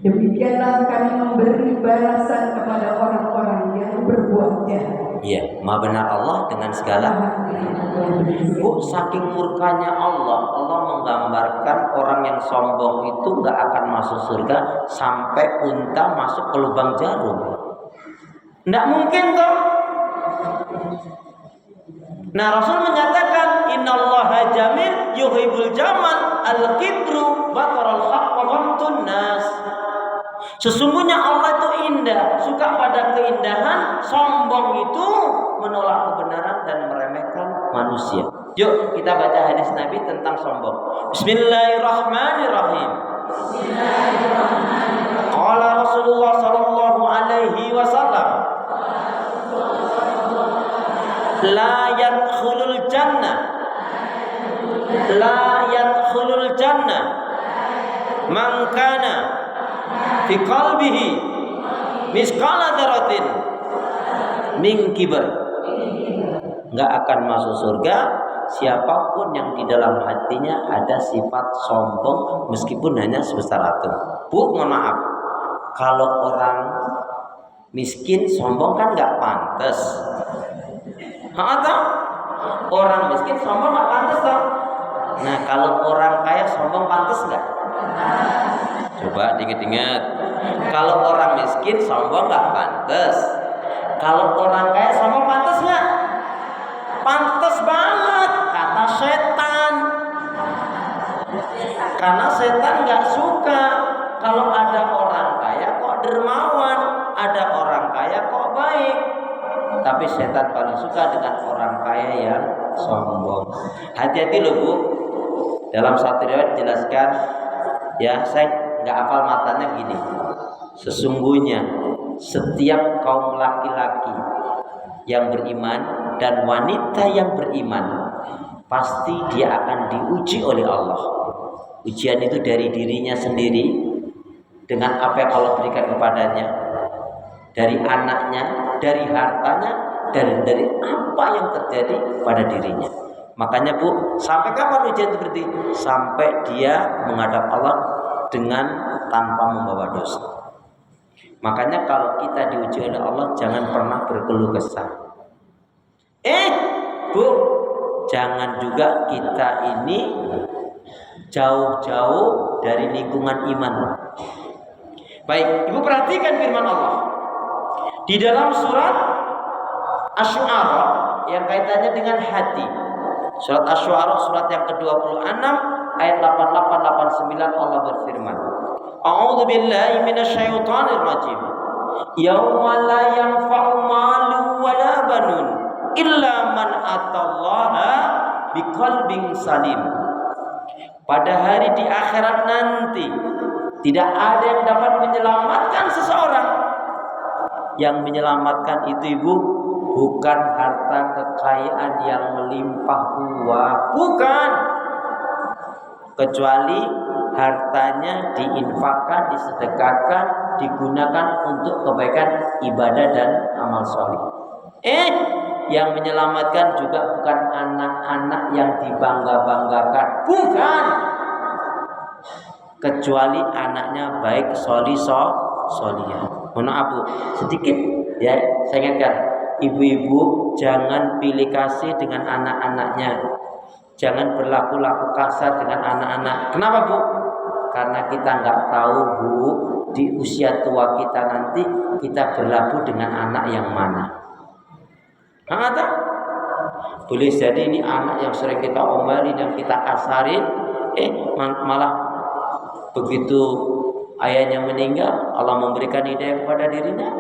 Demikianlah Kami memberi balasan kepada orang-orang yang berbuat jahat. Iya, Maha benar Allah dengan segala. Bu, saking murkanya Allah menggambarkan orang yang sombong itu nggak akan masuk surga sampai unta masuk ke lubang jarum. Nggak mungkin toh. Nah, Rasul menyatakan innallaha jamil yuhibbul jamal al-kibru batarul haq wa ghamtun nas. Sesungguhnya Allah itu indah, suka pada keindahan. Sombong itu menolak kebenaran dan meremehkan manusia. Yuk kita baca hadis Nabi tentang sombong. Bismillahirrahmanirrahim. Qala Rasulullah sallallahu alaihi wasallam, la yadkhulul jannah man kana fi qalbihi misqala dzarratin min kibr. nggak akan masuk surga siapapun yang di dalam hatinya ada sifat sombong meskipun hanya sebesar atom. Bu, mohon maaf, kalau orang miskin sombong kan nggak pantas. Atau orang miskin sombong nggak pantas toh? Nah, kalau orang kaya sombong pantas nggak? Coba diingat-ingat. Kalau orang miskin sombong nggak pantas. Kalau orang kaya sombong pantas nggak? Pantas banget, kata setan. Karena setan nggak suka kalau ada orang kaya kok dermawan, ada orang kaya kok baik. Tapi setan paling suka dengan orang kaya yang sombong. Hati-hati loh Bu. Dalam satu riwayat jelaskan, ya saya nggak hafal matanya gini. Sesungguhnya setiap kaum laki-laki yang beriman dan wanita yang beriman pasti dia akan diuji oleh Allah. Ujian itu dari dirinya sendiri dengan apa yang Allah berikan kepadanya, dari anaknya, dari hartanya, dan dari apa yang terjadi pada dirinya. Makanya Bu, sampai kapan ujian itu berarti? Sampai dia menghadap Allah dengan tanpa membawa dosa. Makanya kalau kita diuji oleh Allah, jangan pernah berkeluh kesah. Bu, jangan juga kita ini jauh-jauh dari lingkungan iman. Baik, Ibu perhatikan firman Allah di dalam surat Asy-Syu'ara yang kaitannya dengan hati. Surat Asy-Syu'ara surat yang ke-26 ayat 88-89 Allah berfirman, A'udzu billahi minasyaitonir rajim. Yauma la yanfa'u malun wala banun illa man atallaha biqalbin salim. Pada hari di akhirat nanti tidak ada yang dapat menyelamatkan seseorang. Yang menyelamatkan itu Ibu bukan harta kekayaan yang melimpah ruah, bukan. Kecuali hartanya diinfakkan, disedekahkan, digunakan untuk kebaikan ibadah dan amal soleh. Yang menyelamatkan juga bukan anak-anak yang dibangga-banggakan, bukan. Kecuali anaknya baik solihah. Mohon maaf Bu, sedikit ya saya ingatkan, ibu-ibu jangan pilih kasih dengan anak-anaknya. Jangan berlaku-laku kasar dengan anak-anak. Kenapa Bu? Karena kita nggak tahu Bu, di usia tua kita nanti kita berlaku dengan anak yang mana. Ada? Boleh jadi ini anak yang sering kita omelin, yang kita kasarin, malah begitu ayahnya meninggal, Allah memberikan hidayah kepada dirinya.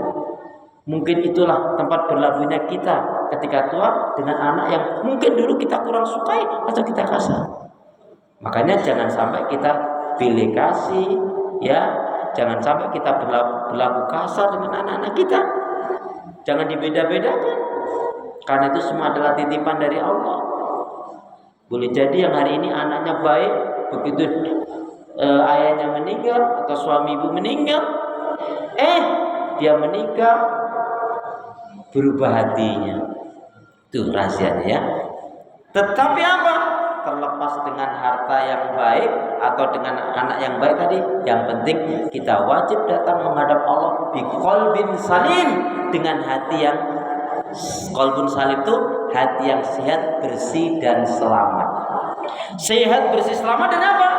Mungkin itulah tempat berlabuhnya kita ketika tua dengan anak yang mungkin dulu kita kurang sukai atau kita kasar. Makanya jangan sampai kita pilih kasih, ya, jangan sampai kita berlaku kasar dengan anak-anak kita. Jangan dibeda-bedakan, karena itu semua adalah titipan dari Allah. Boleh jadi yang hari ini anaknya baik, begitu ayahnya meninggal atau suami ibu meninggal, dia menikah berubah hatinya. Itu rahasianya ya. Tetapi apa? Terlepas dengan harta yang baik atau dengan anak yang baik tadi, yang penting kita wajib datang menghadap Allah biqalbin salim, dengan hati yang qalbun salim itu hati yang sehat, bersih dan selamat. Sehat, bersih, selamat dan apa?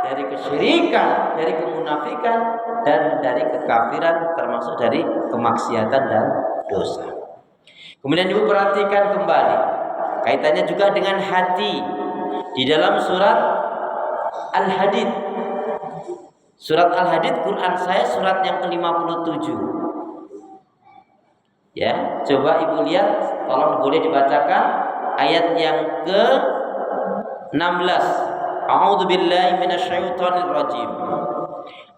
Dari kesyirikan, dari kemunafikan, dan dari kekafiran, termasuk dari kemaksiatan dan dosa. Kemudian Ibu perhatikan kembali kaitannya juga dengan hati di dalam surat Al-Hadid. Surat Al-Hadid Quran saya surat yang ke-57. Ya, coba Ibu lihat, tolong boleh dibacakan ayat yang ke-16. A'udzu billahi minasyaitonir rajim.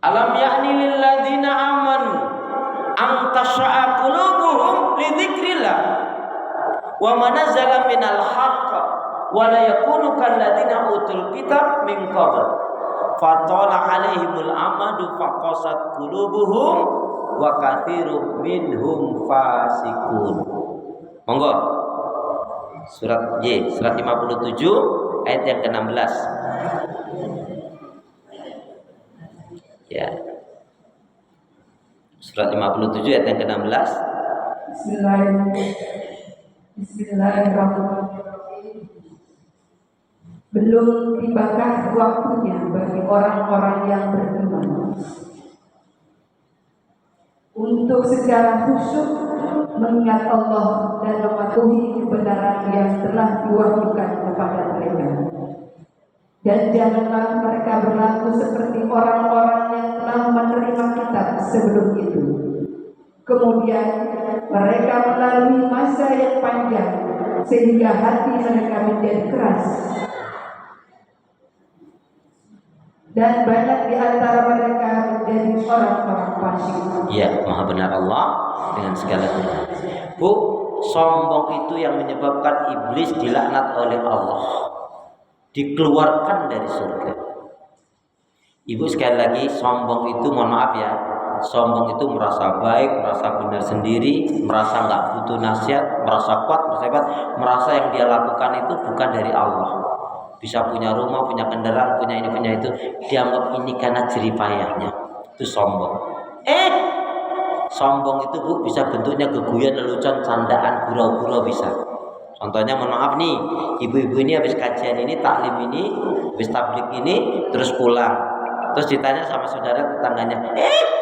Alam ya'ni lil ladzina amanu an tasha'a qulubuhum li dzikrillah wa ma nazala minal haqq wa la yakunu kal ladzina utul kitab min qabl fatala 'alaihimul amadu faqasat qulubuhum wa katsirun minhum fasiqun. Monggo Surat 57 ayat yang ke-16. Ya. Surat 57 ayat yang ke-16. Bismillahirrahmanirrahim. Belum tibakah waktunya bagi orang-orang yang beriman untuk secara khusyuk mengingat Allah dan mematuhi kebenaran yang telah diwahyukan kepada mereka. Dan janganlah mereka berlaku seperti orang-orang yang telah menerima kitab sebelum itu. Kemudian mereka melalui masa yang panjang sehingga hati mereka menjadi keras. Dan banyak di antara mereka menjadi orang-orang fasik. Ya, maha benar Allah dengan segala benar. Bu, sombong itu yang menyebabkan iblis dilaknat oleh Allah, dikeluarkan dari surga. Ibu sekali lagi, sombong itu mohon maaf ya, sombong itu merasa baik, merasa benar sendiri, merasa nggak butuh nasihat, merasa kuat, merasa hebat, merasa yang dia lakukan itu bukan dari Allah. Bisa punya rumah, punya kendaraan, punya ini, punya itu, dianggap ini karena jeripayahnya. Itu sombong. Sombong itu Bu bisa bentuknya geguyan, lelucon, candaan, gurau-gurau bisa. Contohnya mohon maaf nih, ibu-ibu ini habis kajian ini, taklim ini, habis tablik ini, terus pulang. Terus ditanya sama saudara tetangganya,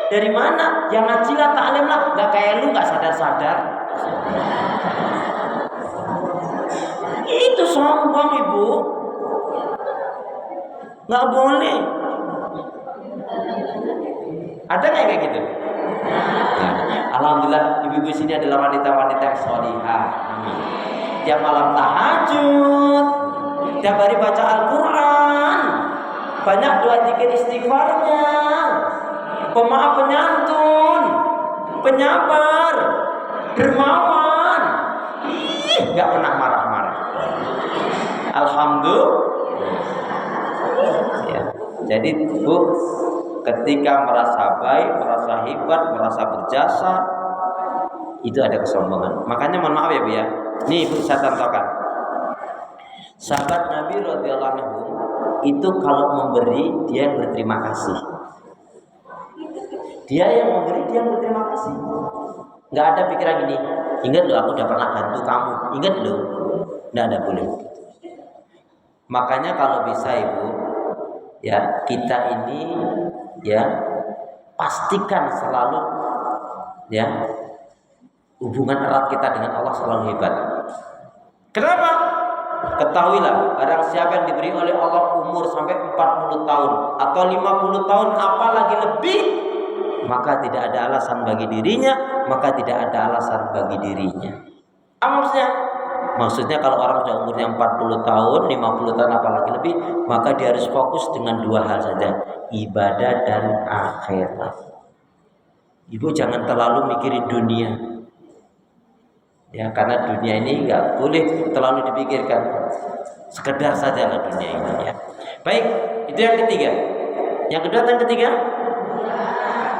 dari mana? Yang ngaji lah, taklim lah, nggak kayak lu, nggak sadar-sadar. Itu sombong Ibu, nggak boleh. Ada nggak kayak gitu? Nah, alhamdulillah ibu-ibu sini adalah wanita-wanita yang sholihah. Amin. Tiap malam tahajud, tiap hari baca Al-Quran, banyak doa zikir istighfarnya, pemaaf penyantun, penyabar, dermawan, nggak pernah marah-marah. Alhamdulillah. Ya. Jadi Bu, ketika merasa baik, merasa hebat, merasa berjasa, itu ada kesombongan. Makanya mohon maaf ya Bu ya. Nih Bu, saya contohkan. Sahabat Nabi radhiyallahu anhu itu kalau memberi dia yang berterima kasih. Dia yang memberi, dia yang berterima kasih. Nggak ada pikiran gini, ingat loh aku udah pernah bantu kamu, ingat loh. Nggak ada, boleh. Makanya kalau bisa Ibu, ya kita ini ya pastikan selalu ya hubungan erat kita dengan Allah selalu hebat. Kenapa? Ketahuilah, barang siapa yang diberi oleh Allah umur sampai 40 tahun atau 50 tahun apalagi lebih, maka tidak ada alasan bagi dirinya, maka tidak ada alasan bagi dirinya. Apa maksudnya? Maksudnya kalau orang sudah umurnya 40 tahun, 50 tahun apalagi lebih, maka dia harus fokus dengan dua hal saja, ibadah dan akhirat. Ibu jangan terlalu mikirin dunia. Ya, karena dunia ini nggak boleh terlalu dipikirkan. Sekedar sajalah dunia ini ya. Baik, itu yang ketiga. Yang kedua dan ketiga?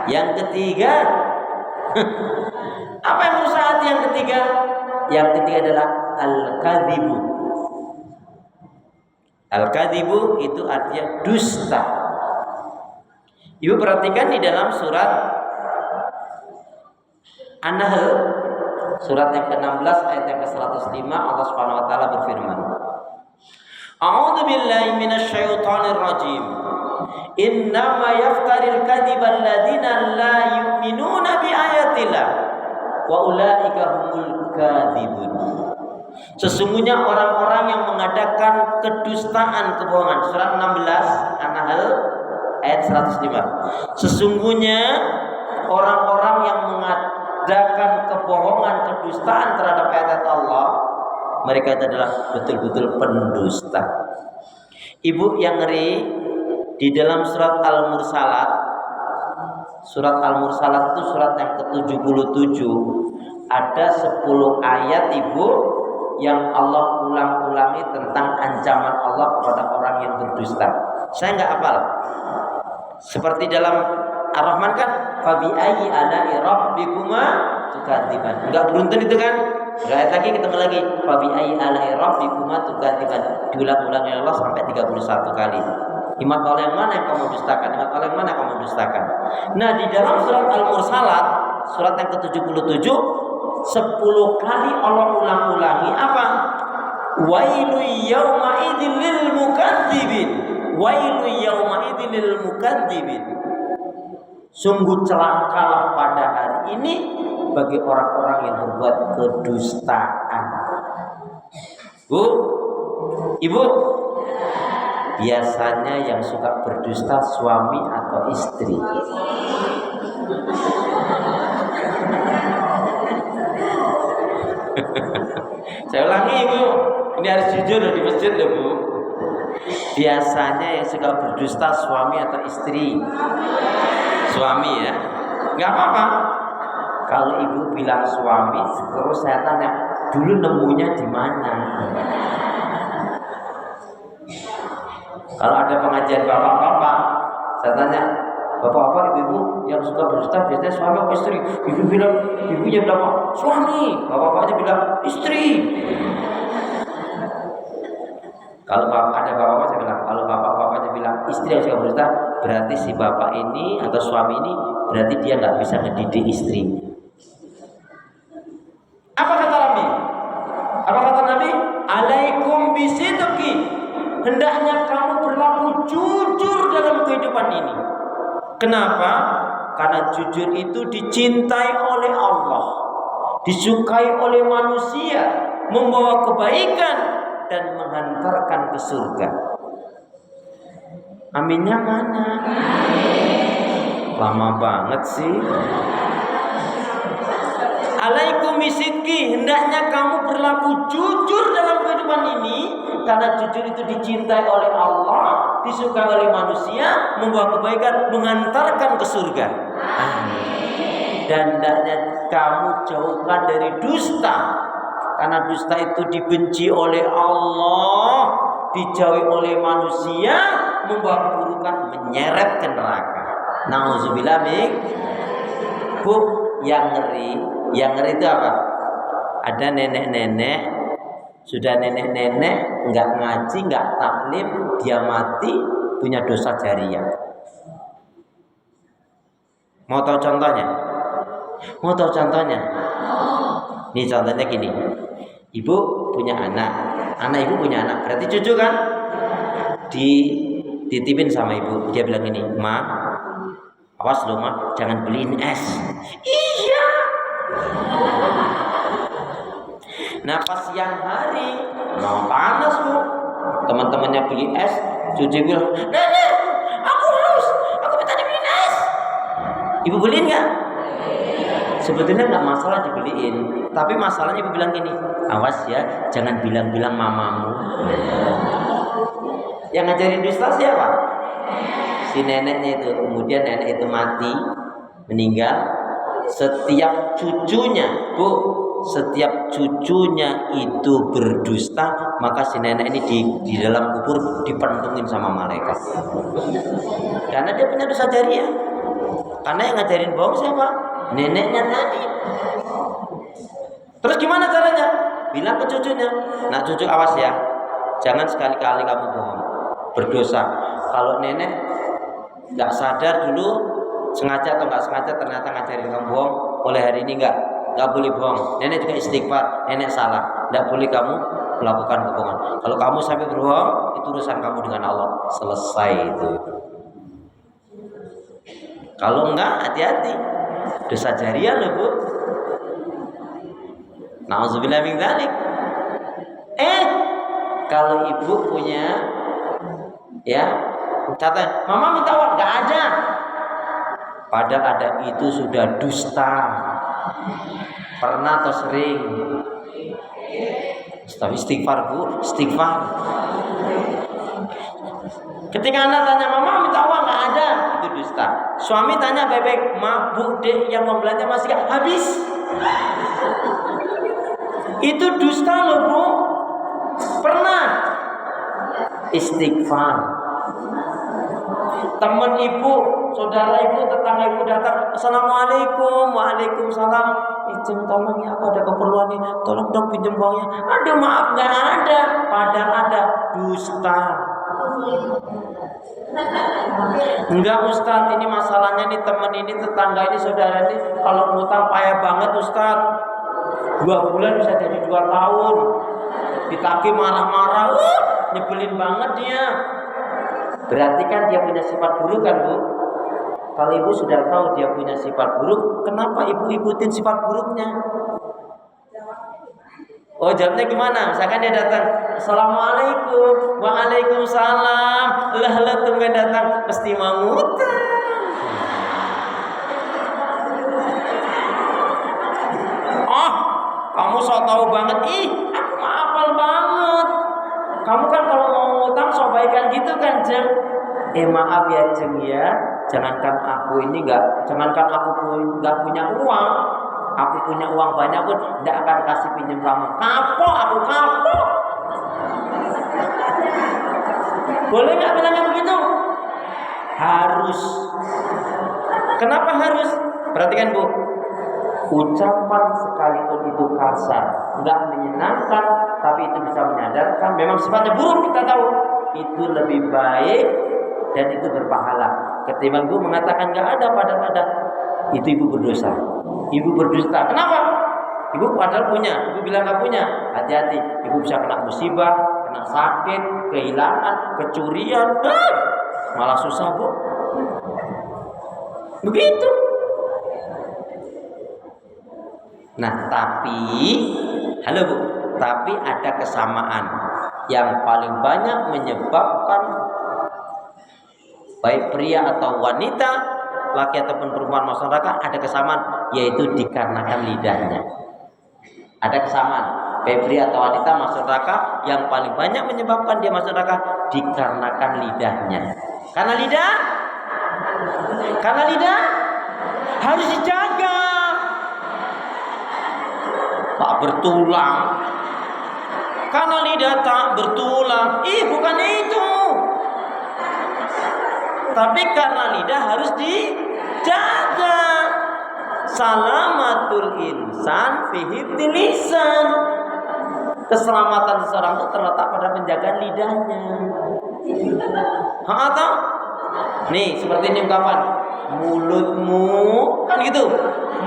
Yang ketiga. Apa yang merusak hati yang ketiga? Yang ketiga adalah al-kadzibu. Al-kadzibu itu artinya dusta. Ibu perhatikan di dalam surat An-Nahl, surat yang ke-16 ayat yang ke-105, Allah Subhanahu wa taala berfirman, A'udzu billahi minasyaitonir rajim. Innama yaftaril kadziba alladziina la yu'minuna bi ayatillah wa ulaika humul kadzibun. Sesungguhnya orang-orang yang mengadakan kedustaan, kebohongan. Surat 16 An-Nahl ayat 105. Sesungguhnya orang-orang yang mengadakan kebohongan, kedustaan terhadap ayat Allah, mereka adalah betul-betul pendusta. Ibu yang ngeri, di dalam surat Al-Mursalat, surat Al-Mursalat itu surat yang ke-77, ada 10 ayat Ibu yang Allah ulang-ulangi tentang ancaman Allah kepada orang yang berdusta. Saya nggak hafal. Seperti dalam Ar-Rahman kan, fabi ayyi ala'i rabbikuma tukadziban. Enggak beruntun itu kan? Ayat lagi ketemu lagi. Fa bi ayyi ala'i rabbikuma tukadziban. Diulang-ulang oleh Allah sampai 31 kali. Nikmat Allah yang mana yang kamu dustakan? Nikmat Allah yang mana yang kamu dustakan? Nah, di dalam surat Al-Mursalat, surat yang ke-77, 10 kali Allah ulang-ulangi apa? Wailu yauma idzil lil mukadzibin. Wailu yauma idzil lil mukadzibin. Sungguh celakalah pada hari ini bagi orang-orang yang berbuat kedustaan. Bu, Ibu, biasanya yang suka berdusta suami atau istri? Saya ulangi, Ibu. Ini harus jujur loh di masjid loh, Bu. Biasanya yang suka berdusta suami atau istri? Suami ya. Nggak apa-apa. Kalau Ibu bilang suami, terus saya tanya, dulu nemunya di mana? Kalau ada pengajian bapak-bapak, saya tanya, bapak-bapak, ibu-ibu yang suka berdusta biasanya suami atau istri? Ibu bilang, ibunya bilang suami, bapak-bapaknya bilang istri. Kalau ada bapak-bapak saya bilang, kalau bapak-bapaknya bilang istri yang suka berdusta, berarti si bapak ini atau suami ini berarti dia nggak bisa ngedidik istri. Apa kata Nabi? Apa kata Nabi? Alaikum bisidqi. Hendaknya kamu berlaku jujur dalam kehidupan ini. Kenapa? Karena jujur itu dicintai oleh Allah, disukai oleh manusia, membawa kebaikan dan menghantarkan ke surga. Aminnya mana? Lama banget sih. Alaikum bisidqi, hendaknya kamu berlaku jujur dalam kehidupan ini, karena jujur itu dicintai oleh Allah, disukai oleh manusia, membawa kebaikan, mengantarkan ke surga. Dan hendaknya kamu jauhkan dari dusta, karena dusta itu dibenci oleh Allah, dijauhi oleh manusia, membawa keburukan, menyeret ke neraka. Nauzubillah min. Bu, yang ngeri itu apa? Ada nenek-nenek, sudah nenek-nenek nggak ngaji, nggak taklim, dia mati punya dosa jariah. Mau tahu contohnya? Mau tahu contohnya? Nih contohnya gini. Ibu punya anak ibu punya anak, berarti cucu kan? Dititipin sama ibu, dia bilang gini, Ma, awas loh Ma, jangan beliin es. Iya. Nah pas siang hari mau panas Bu, teman-temannya beli es, cucu bilang, Nenek, aku haus, aku minta dibeliin es. Ibu beliin nggak? Sebetulnya nggak masalah dibeliin, tapi masalahnya ibu bilang gini, awas ya, jangan bilang-bilang mamamu. Yang ngajarin dusta siapa? Si neneknya itu. Kemudian nenek itu mati, meninggal. Setiap cucunya, Bu, setiap cucunya itu berdusta, maka si nenek ini di dalam kubur dipentungin sama malaikat. Karena dia punya dosa jariah. Karena yang ngajarin bohong siapa? Neneknya tadi. Terus gimana caranya? Bilang ke cucunya, nak cucu awas ya, jangan sekali-kali kamu bohong, berdosa. Kalau nenek nggak sadar dulu, sengaja atau nggak sengaja ternyata ngajarin kamu bohong, mulai hari ini nggak boleh bohong. Nenek juga istighfar, nenek salah, nggak boleh kamu melakukan kebohongan. Kalau kamu sampai berbohong, itu urusan kamu dengan Allah, selesai itu. Kalau enggak, hati-hati, dosa jariah loh Bu. Nauzubillah min dzalik. Kalau ibu punya, ya, catat, Mama minta uang, nggak ada. Padahal ada, itu sudah dusta. Pernah atau sering? Istighfar Bu, istighfar. Ketika anak tanya, Mama minta uang, nggak ada, itu dusta. Suami tanya baik-baik, Ma, Bu, Dek, yang mau belanja masih gak habis. Itu dusta loh Bu. Pernah. Istighfar. Teman ibu, saudara ibu, tetangga ibu datang, Assalamualaikum, waalaikumsalam. Ijeng tolong ya, aku ada keperluan nih, tolong dong pinjam uangnya. Aduh maaf nggak ada, padahal ada. Dusta. Enggak Ustaz, ini masalahnya nih teman ini, tetangga ini, saudara ini kalau ngutang payah banget Ustaz. 2 bulan bisa jadi 2 tahun. Ditagih marah-marah, nyebelin banget dia. Berarti kan dia punya sifat buruk kan Bu? Kalau ibu sudah tahu dia punya sifat buruk, kenapa ibu ikutin sifat buruknya? Oh jawabnya gimana? Misalkan dia datang, Assalamualaikum, Waalaikumsalam, lah tunggu datang, pasti mau ngutang. Oh, kamu so tahu banget, aku hafal banget. Kamu kan kalau mau ngutang so baikan gitu kan Jeng? Maaf ya Jeng ya, jangankan aku nggak punya uang. Aku punya uang banyak pun tidak akan kasih pinjam kamu. Kapok, aku kapok. Boleh nggak bilangnya begitu? Harus. Kenapa harus? Perhatikan Bu. Ucapan sekalipun itu kasar, nggak menyenangkan, tapi itu bisa menyadarkan. Memang sifatnya buruk kita tahu. Itu lebih baik dan itu berpahala. Ketimbang Bu mengatakan nggak ada padahal ada. Itu ibu berdosa. Ibu berdusta. Kenapa? Ibu padahal punya. Ibu bilang nggak punya. Hati-hati. Ibu bisa kena musibah, kena sakit, kehilangan, kecurian. Malah susah Bu. Begitu. Nah tapi, halo Bu. Tapi ada kesamaan yang paling banyak menyebabkan baik pria atau wanita, laki ataupun perempuan masuk neraka, ada kesamaan, yaitu dikarenakan lidahnya. Ada kesamaan, baik pria atau wanita masuk neraka, yang paling banyak menyebabkan dia masuk neraka dikarenakan lidahnya. Karena lidah harus dijaga. Tak bertulang. Karena lidah tak bertulang. Bukan itu. Tapi karena lidah harus dijaga. Salamatul insan fi hifdzil lisan. Keselamatan seseorang itu terletak pada penjagaan lidahnya. Atau nih seperti ini ungkapan, mulutmu kan gitu.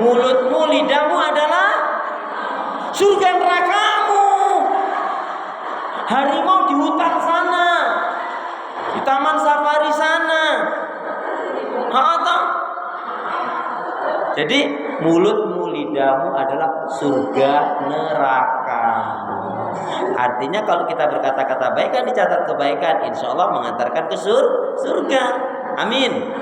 Mulutmu, lidahmu adalah surga nerakamu. Harimau di hutan sana, di taman safari sana. Jadi mulutmu, lidahmu adalah surga neraka. Artinya kalau kita berkata-kata baik kan dicatat kebaikan, insya Allah mengantarkan ke surga. Amin.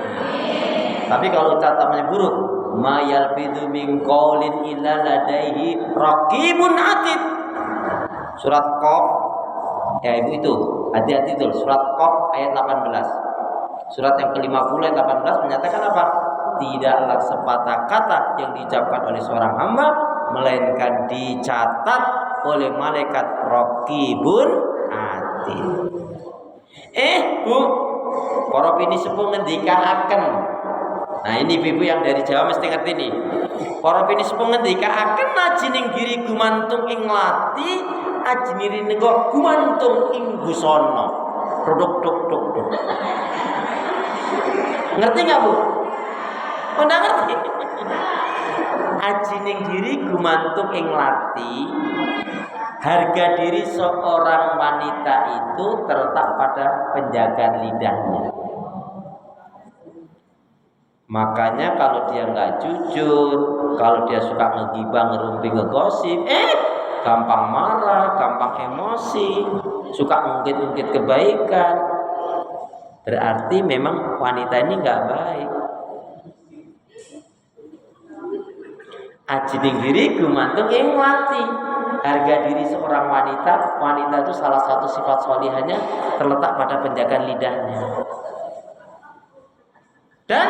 Tapi kalau catatannya buruk, ma yalfidu min qaulin illa ladaihi raqibun atid. Surat Qaf, ya ibu itu, hati-hati itu. Surat Qaf ayat 18. Surat yang ke-50 ayat 18 menyatakan apa? Tidaklah sepatah kata yang diucapkan oleh seorang hamba melainkan dicatat oleh malaikat raqibun atid. Bu, para bini sepuh ngendikaaken. Nah ini ibu yang dari Jawa mesti ngerti nih. Para bini sepuh ngendikaaken aji ning giri gumantung ing lati, aji niri nego gumantung ing busana. Duk. Ngerti nggak Bu? Nggak ngerti. Aji ning diri gumantung ing lati. Harga diri seorang wanita itu terletak pada penjagaan lidahnya. Makanya kalau dia nggak jujur, kalau dia suka ngegibah, ngerumpi, ngegosip, gampang marah, gampang emosi, suka ngungkit-ngungkit kebaikan. Berarti memang wanita ini nggak baik. Aji ning diri gumantung ing lati. Harga diri seorang wanita itu salah satu sifat solihahnya terletak pada penjagaan lidahnya. Dan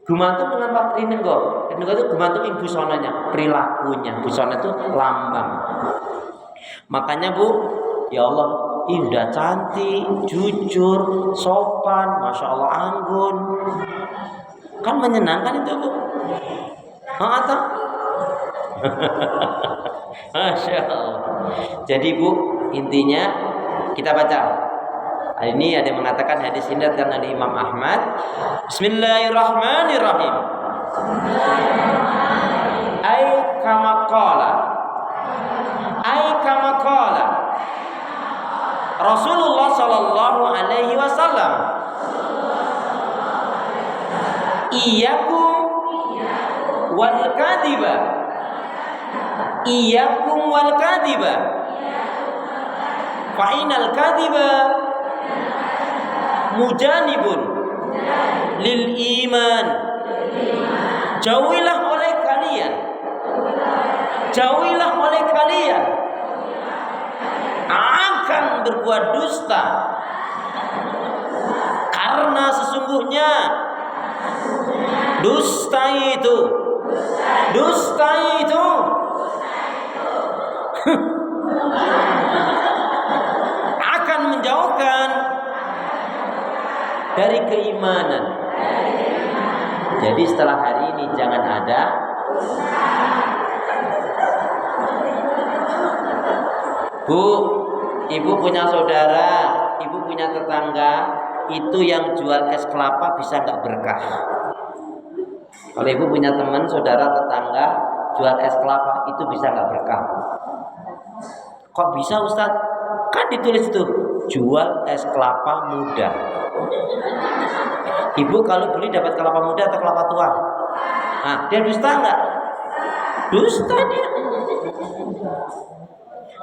gumantung dengan Pak Rinenggo itu gumantung ing busonanya, perilakunya. Busana itu lambang. Makanya Bu, ya Allah, udah cantik, jujur, sopan, masya Allah anggun. Kan menyenangkan itu Bu. Atau Masya Allah. Jadi Bu, intinya kita baca. Hari ini ada yang mengatakan hadis ini datang dari Imam Ahmad. Bismillahirrahmanirrahim. Ai kama qala. Rasulullah sallallahu alaihi wasallam. Iyyakum wal kadhiba. Iyyakum wal kadhiba. Fa inal kadhiba mujanibun lil iman. Jauhilah oleh kalian akan berbuat dusta, karena sesungguhnya dusta itu akan menjauhkan dari keimanan. Jadi setelah hari ini jangan ada Bu, ibu punya saudara, ibu punya tetangga, itu yang jual es kelapa bisa nggak berkah? Kalau ibu punya teman, saudara, tetangga jual es kelapa, itu bisa nggak berkah? Kok bisa Ustaz? Kan ditulis itu jual es kelapa muda. Ibu kalau beli dapat kelapa muda atau kelapa tua? Nah, dia dusta nggak? Dusta dia.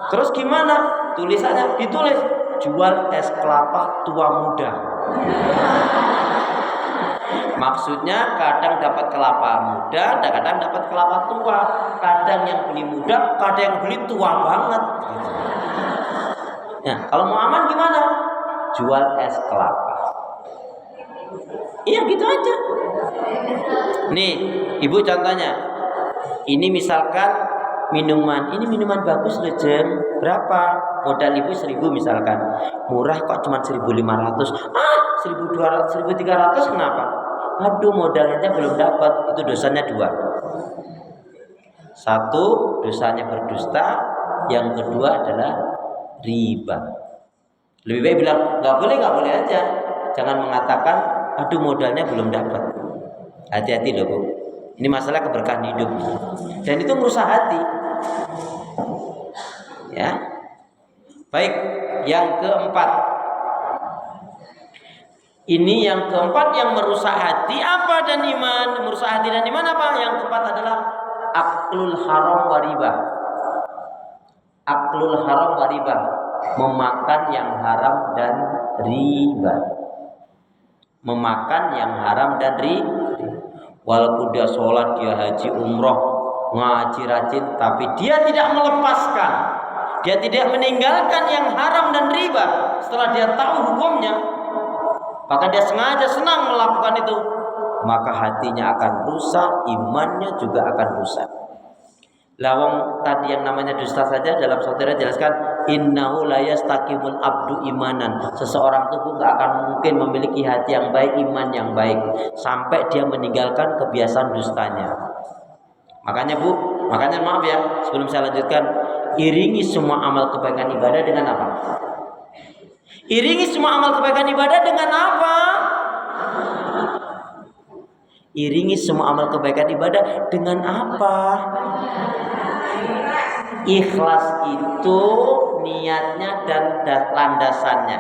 Terus gimana? Tulisannya ditulis jual es kelapa tua muda. Maksudnya kadang dapat kelapa muda, kadang dapat kelapa tua. Kadang yang beli muda, kadang yang beli tua banget. Nah, kalau mau aman gimana? Jual es kelapa. Iya gitu aja. Nih, ibu contohnya. Ini misalkan minuman, ini minuman bagus loh Jem. Berapa? Modal ibu 1.000 misalkan. Murah kok cuma 1.500. 1.200, 1.300 kenapa? Aduh modalnya belum dapat. Itu dosanya 2. 1, dosanya berdusta. Yang kedua adalah riba. Lebih baik bilang nggak boleh aja. Jangan mengatakan aduh modalnya belum dapat. Hati-hati loh Bu. Ini masalah keberkahan hidup. Dan itu merusak hati. Ya. Baik, yang keempat. Ini yang keempat yang merusak hati apa dan iman? Merusak hati dan iman apa? Yang keempat adalah aklul haram wa riba. Aklul haram wa riba. Memakan yang haram dan riba. Memakan yang haram dan riba. Walaupun dia sholat, dia haji, umroh, ngaji rajin, tapi dia tidak melepaskan, dia tidak meninggalkan yang haram dan riba setelah dia tahu hukumnya, bahkan dia sengaja senang melakukan itu, maka hatinya akan rusak, imannya juga akan rusak. Lawang tadi yang namanya dusta saja dalam saudara jelaskan innahu la yastaqimul abdu imanan. Seseorang itu enggak akan mungkin memiliki hati yang baik, iman yang baik sampai dia meninggalkan kebiasaan dustanya. Makanya Bu, maaf ya, sebelum saya lanjutkan, iringi semua amal kebaikan ibadah dengan apa? Iringi semua amal kebaikan ibadah dengan apa? Iringi semua amal kebaikan ibadah dengan apa? Ikhlas itu niatnya dan landasannya.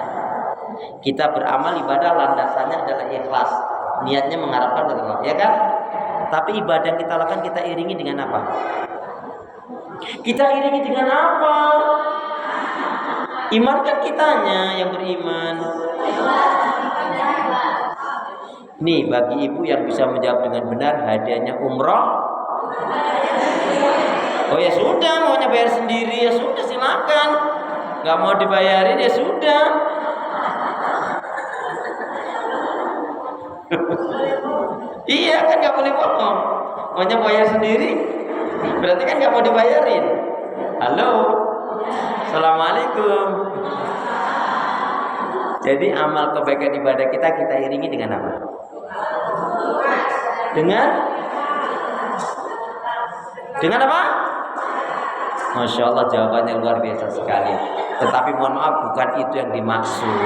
Kita beramal ibadah landasannya adalah ikhlas. Niatnya mengharapkan kepada Allah, ya kan? Tapi ibadah yang kita lakukan kita iringi dengan apa? Kita iringi dengan apa? Iman kan kitanya yang beriman. Nih bagi ibu yang bisa menjawab dengan benar, hadiahnya umroh. Oh ya sudah, maunya bayar sendiri ya sudah silakan. Gak mau dibayarin ya sudah. Iya kan gak boleh bohong. Maunya bayar sendiri, berarti kan gak mau dibayarin. Halo, assalamualaikum. Jadi amal kebaikan ibadah kita iringi dengan apa? Dengan apa? Masya Allah, jawabannya luar biasa sekali. Tetapi mohon maaf, bukan itu yang dimaksud.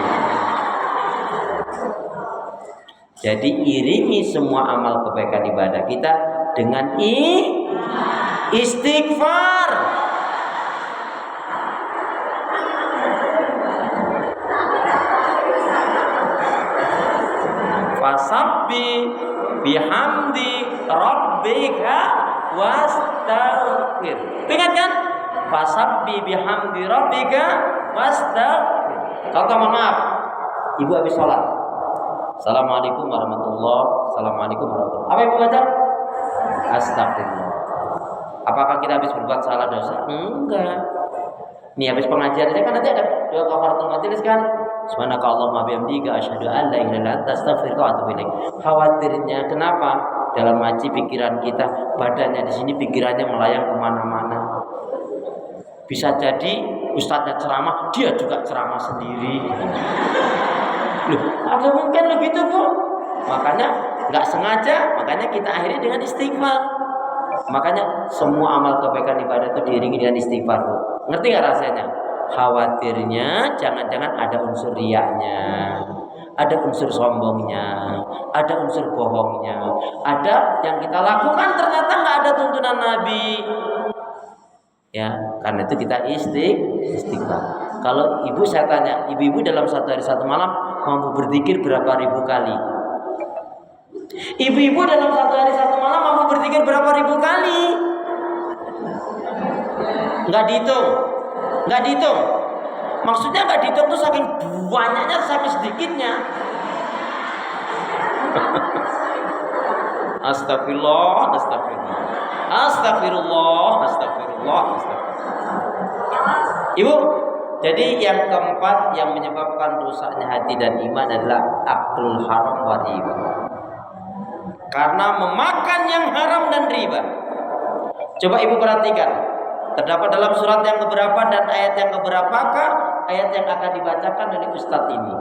Jadi iringi semua amal kebaikan ibadah kita dengan istighfar. Fasabbi bihamdi rabbika wastaghfir. Ingat kan? Fasabbi bihamdi rabbika wastaghfir. Contoh, mohon maaf, ibu habis sholat, Assalamualaikum warahmatullahi wabarakatuh. Assalamualaikum warahmatullahi wabarakatuh. Apa ibu baca? Astagfirullah. Apakah kita habis berbuat salah dosa? Enggak. Nih habis pengajian aja kan nanti ada doa kafaratul majelis kan? Subhanakallahumma bihamdika asyhadu an la ilaha illa anta astaghfiruka wa atubu ilaik. Khawatirnya kenapa? Dalam ngaji pikiran kita, badannya di sini, pikirannya melayang kemana-mana. Bisa jadi ustadznya ceramah, dia juga ceramah sendiri. Loh, ada mungkin begitu Bu. Makanya nggak sengaja, makanya kita akhiri dengan istighfar. Makanya semua amal kebaikan ibadah itu diiringi dengan istighfar Bu. Ngerti nggak rasanya? Khawatirnya jangan-jangan ada unsur riyaknya, ada unsur sombongnya, ada unsur bohongnya, ada yang kita lakukan ternyata nggak ada tuntunan Nabi. Ya, karena itu kita istighfar. Kalau ibu saya tanya, ibu-ibu dalam satu hari satu malam mampu berzikir berapa ribu kali? Ibu-ibu dalam satu hari satu malam mampu berzikir berapa ribu kali? Nggak dihitung, nggak dihitung. Maksudnya nggak dihitung tuh saking banyaknya, saking sedikitnya. Astagfirullah, astagfirullah, astagfirullah, astagfirullah, astagfirullah. Ibu, jadi yang keempat yang menyebabkan rusaknya hati dan iman adalah aklul haram wa riba. Karena memakan yang haram dan riba. Coba ibu perhatikan, terdapat dalam surat yang keberapa dan ayat yang keberapakah ayat yang akan dibacakan oleh Ustadz ini?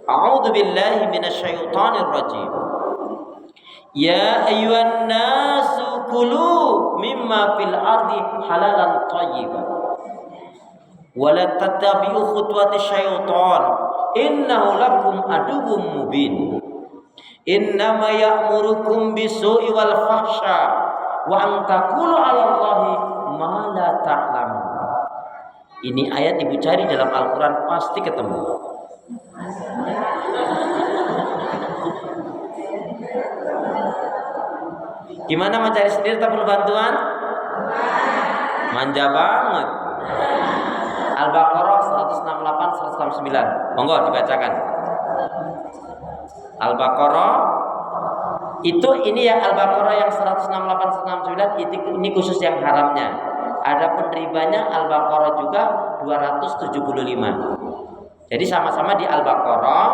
A'udzu billahi minasyaitonir rajim. Ya ayyuhan nasu kulu mimma fil ardi halalan thayyiban wa la tattabi'u khutuwatis syaitan innahu lakum aduwwum mubin. Innama ya'murukum bisu'i wal fahsya wa an taqulu 'ala Allahi ma la ta'lamun. Ini ayat ibu cari dalam Al-Qur'an pasti ketemu. Gimana mencari sendiri tak perlu bantuan? Manja banget. Al-Baqarah 168 169. Monggo dibacakan. Al-Baqarah itu ini ya, Al-Baqarah yang 168 169 ini khusus yang haramnya. Adapun ribanya Al-Baqarah juga 275. Jadi sama-sama di Al-Baqarah,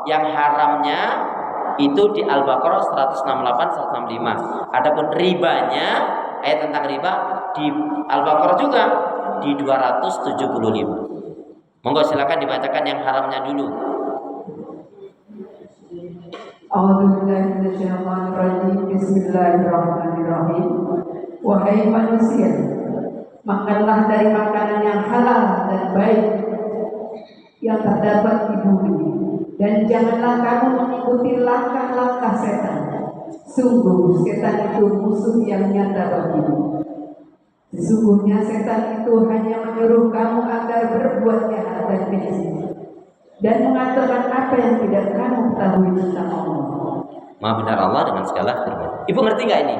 yang haramnya itu di Al-Baqarah 168 165. Adapun ribanya, ayat tentang riba di Al-Baqarah juga di 275. Monggo silakan dibacakan yang haramnya dulu. Bismillahirrahmanirrahim. Wahai manusia, makanlah dari makanan yang halal dan baik yang terdapat di bumi, dan janganlah kamu mengikuti langkah-langkah setan. Sungguh setan itu musuh yang nyata bagimu. Sesungguhnya setan itu hanya menyuruh kamu agar berbuat jahat dan keji, dan mengatakan apa yang tidak kamu ketahui tentang Allah. Maha benar Allah dengan segala firman. Ibu ngerti nggak ini?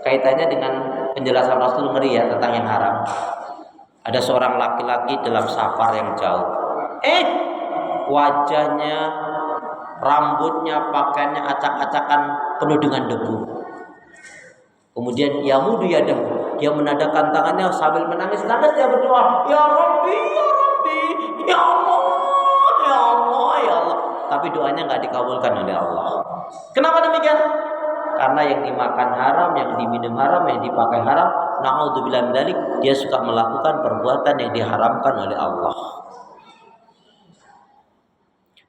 Kaitannya dengan penjelasan Rasul ngeri ya tentang yang haram. Ada seorang laki-laki dalam safar yang jauh. Wajahnya, rambutnya, pakaiannya acak-acakan penuh dengan debu. Kemudian yamudu yadahu, dia menadakan tangannya sambil menangis-nangis, dia berdoa, Ya Rabbi, Ya Rabbi, Ya Allah, Ya Allah, Ya Allah. Tapi doanya nggak dikabulkan oleh Allah. Kenapa demikian? Karena yang dimakan haram, yang diminum haram, yang dipakai haram, na'udzubillah min dzalik, dia suka melakukan perbuatan yang diharamkan oleh Allah.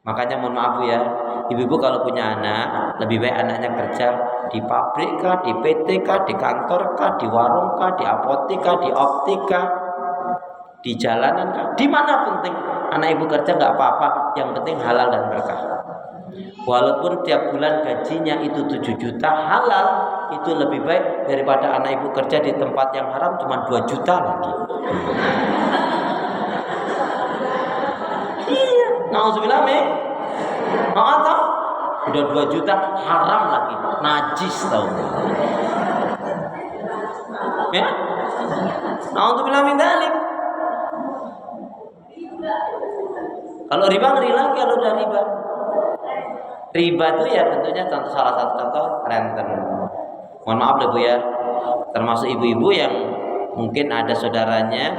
Makanya mohon maaf ya, ibu-ibu kalau punya anak, lebih baik anaknya kerja di pabrik kah, di PT kah, di kantor kah, di warung kah, di apotek kah, di optik kah, di jalanan kah, di mana penting anak ibu kerja nggak apa-apa, yang penting halal dan berkah. Walaupun tiap bulan gajinya itu 7 juta halal, itu lebih baik daripada anak ibu kerja di tempat yang haram cuma 2 juta lagi. Iya, nauzubillah min. Mau tahu? Udah 2 juta haram lagi, najis tahu. Ya? Nauzubillah min dzalik. Kalau riba ngeri lagi kalau udah riba. Riba itu ya tentunya salah satu contoh renten. Mohon maaf deh Bu ya, termasuk ibu-ibu yang mungkin ada saudaranya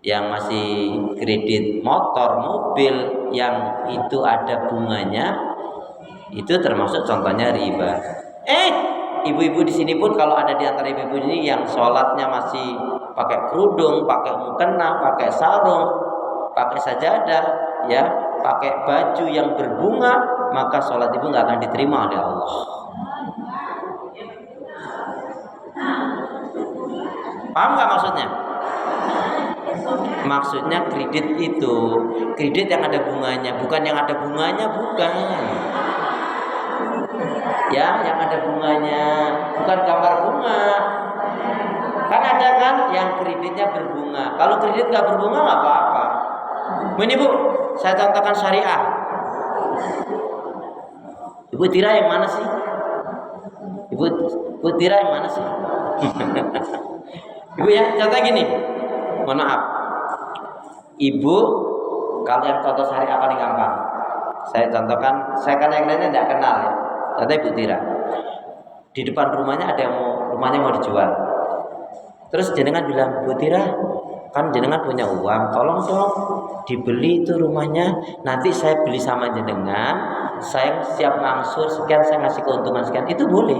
yang masih kredit motor, mobil yang itu ada bunganya, itu termasuk contohnya riba. Ibu-ibu di sini pun kalau ada di antara ibu-ibu ini yang sholatnya masih pakai kerudung, pakai mukena, pakai sarung, pakai sajadah, ya, pakai baju yang berbunga, maka sholat ibu nggak akan diterima oleh Allah. Paham nggak maksudnya? Maksudnya kredit itu kredit yang ada bunganya, bukan yang ada bunganya, bukan. Ya, yang ada bunganya, bukan gambar bunga. Kan ada kan yang kreditnya berbunga. Kalau kredit nggak berbunga nggak apa-apa. Ini Bu, saya contohkan syariah. Ibu Tira yang mana sih? Ibu Tira yang mana sih? Ibu ya, contoh gini. Mohon maaf. Ibu, kalau yang contoh syariah paling gampang. Saya contohkan, saya kan yang lainnya tidak kenal ya. Contoh Ibu Tira. Di depan rumahnya ada yang rumahnya mau dijual. Terus jenengan bilang, Bu Tira, kan jenengan punya uang, tolong dong dibeli itu rumahnya. Nanti saya beli sama jenengan, saya siap ngangsur sekian, saya ngasih keuntungan sekian. Itu boleh.